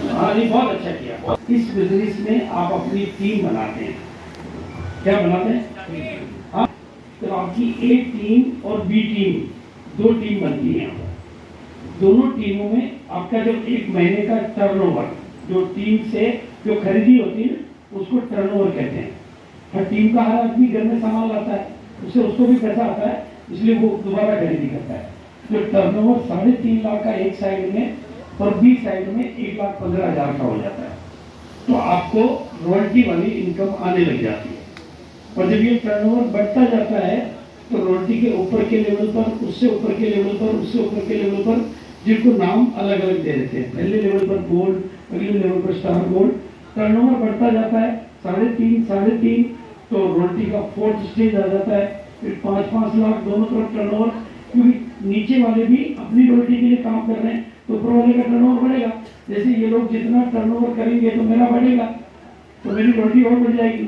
हाँ जी, बहुत अच्छा किया। इस बिजनेस में आप अपनी टीम बनाते हैं। क्या बनाते हैं? हाँ, तो आपकी ए टीम और बी टीम, दो टीम बनती है यहाँ पर। दोनों टीमों में आपका जो एक महीने का टर्नओवर, जो टीम से जो खरीदी होती है उसको टर्नओवर कहते हैं। हर टीम का हर आदमी घर में सामान लाता है, उससे उसको भी पैसा आता है, इसलिए वो दोबारा खरीदी करता है। जो टर्नओवर 3.5 लाख का एक साइड में और बी साइड में 1,15,000 का हो जाता है, तो आपको रॉयल्टी वाली इनकम आने लग जाती है। और जब ये टर्नओवर बढ़ता जाता है तो रॉयल्टी के ऊपर के लेवल पर, उससे ऊपर के लेवल पर, उससे ऊपर के लेवल पर, जिनको नाम अलग अलग दे देते हैं। पहले लेवल पर गोल्ड, अगले लेवल पर स्टार गोल्ड। टर्नओवर बढ़ता जाता है 3.5 तो रॉयल्टी का 4th स्टेज आ जाता है। फिर 5-5 लाख दोनों तरफ टर्नओवर, क्योंकि नीचे वाले भी अपनी रॉयल्टी के लिए काम कर रहे हैं, तो ऊपर वाले का टर्नओवर बढ़ेगा। जैसे ये लोग जितना टर्नओवर करेंगे तो मेरा बढ़ेगा, तो मेरी रॉयल्टी और बढ़ जाएगी,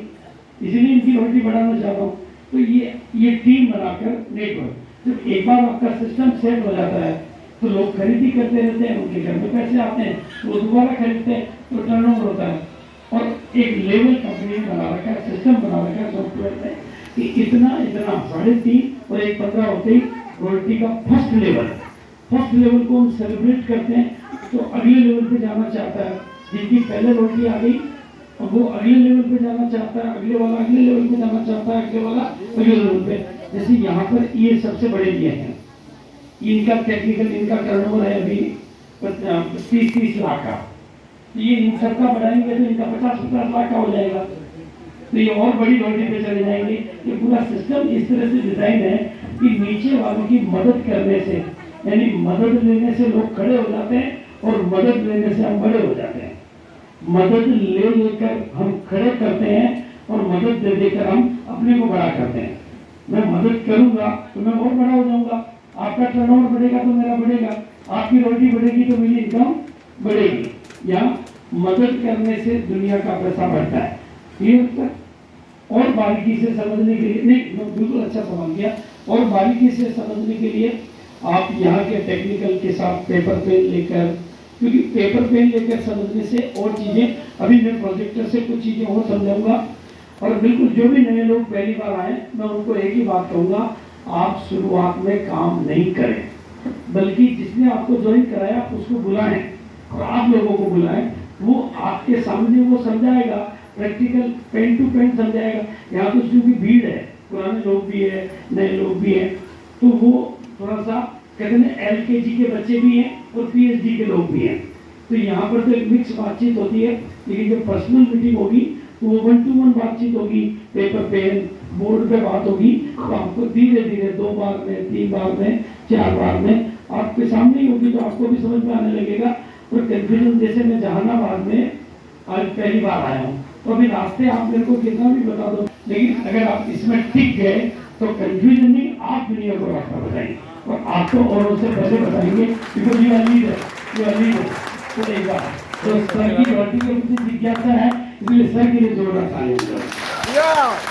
इसलिए इनकी रॉयल्टी बढ़ाना चाहता हूँ। तो ये टीम बनाकर नेटवर्क, जब एक बार आपका सिस्टम सेट हो जाता है तो लोग खरीदी करते रहते हैं, उनके घर में पैसे आते हैं, वो दोबारा खरीदते हैं, तो टर्नओवर होता है। और एक लेवल कंपनी बना रखा है, सिस्टम बना रखा है सॉफ्टवेयर में कि इतना 3.5 और 15 होते ही रॉयल्टी का फर्स्ट लेवल को हम सेलिब्रेट करते हैं। तो अगले लेवल पे जाना चाहता है, जिनकी पहले रॉयल्टी आ गई और वो अगले लेवल पे जाना चाहता है, अगले वाला अगले लेवल पे जाना चाहता है, अगले वाला अगले लेवल पे। जैसे यहाँ पर ये सबसे बड़े दिए हैं, इनका टेक्निकल इनका टर्नओवर है अभी 30 लाख का, ये इन सबका बढ़ाएंगे तो इनका 50-50 लाख का हो जाएगा, तो ये और बड़ी रॉयल्टी पे चले जाएंगे। ये पूरा सिस्टम इस तरह से डिजाइन है कि नीचे वालों की मदद करने से, यानी मदद लेने से लोग खड़े हो जाते हैं और मदद लेने से हम बड़े हो जाते हैं। मदद ले लेकर हम खड़े करते हैं और मदद दे देकर हम अपने को बड़ा करते हैं। मैं मदद करूंगा तो मैं और बड़ा हो जाऊंगा, आपका टर्नओवर बढ़ेगा तो मेरा बढ़ेगा, आपकी रॉयल्टी बढ़ेगी तो मेरी इनकम बढ़ेगी। या मदद करने से दुनिया का पैसा बढ़ता है। ये और बारीकी से समझने के लिए, नहीं बिल्कुल अच्छा समझ गया, और बारीकी से समझने के लिए आप यहाँ के टेक्निकल के साथ पेपर पेन लेकर, क्योंकि पेपर पेन लेकर समझने से और चीज़ें, अभी मैं प्रोजेक्टर से कुछ चीज़ें और समझाऊंगा। और बिल्कुल जो भी नए लोग पहली बार आए, मैं उनको एक ही बात कहूँगा, आप शुरुआत में काम नहीं करें, बल्कि जिसने आपको ज्वाइन कराया उसको बुलाएं और आप लोगों को बुलाएं, वो आपके सामने वो समझाएगा, प्रैक्टिकल पेन टू पेन समझाएगा। यहाँ तो क्योंकि भीड़ है, पुराने लोग भी है, नए लोग भी हैं, तो वो थोड़ा सा कहते हैं LKG के बच्चे भी हैं और PhD के लोग भी हैं, तो यहाँ पर तो एक मिक्स बातचीत होती है। लेकिन जब पर्सनल मीटिंग होगी तो वो 1-to-1 बातचीत होगी, पेपर पेन बोर्ड पे बात होगी, तो आपको धीरे धीरे 2 बार में, 3 बार में, 4 बार में आपके सामने ही होगी, तो आपको भी समझ में आने लगेगा। और कंफ्यूजन, जैसे मैं जहानाबाद में आज पहली बार आया हूँ, तो अभी रास्ते आप मेरे को कितना भी बता दो, लेकिन अगर आप इसमें टिक गए तो कंफ्यूजन नहीं, आप दुनिया को रास्ता बताएंगे और आपको औरों से पहले बताएंगे, बिकॉज यू आर लीडर। तो एक बार तो सर की रॉयल्टी के प्रति जिज्ञासा है, इसलिए सर के लिए जोरदार तालियां।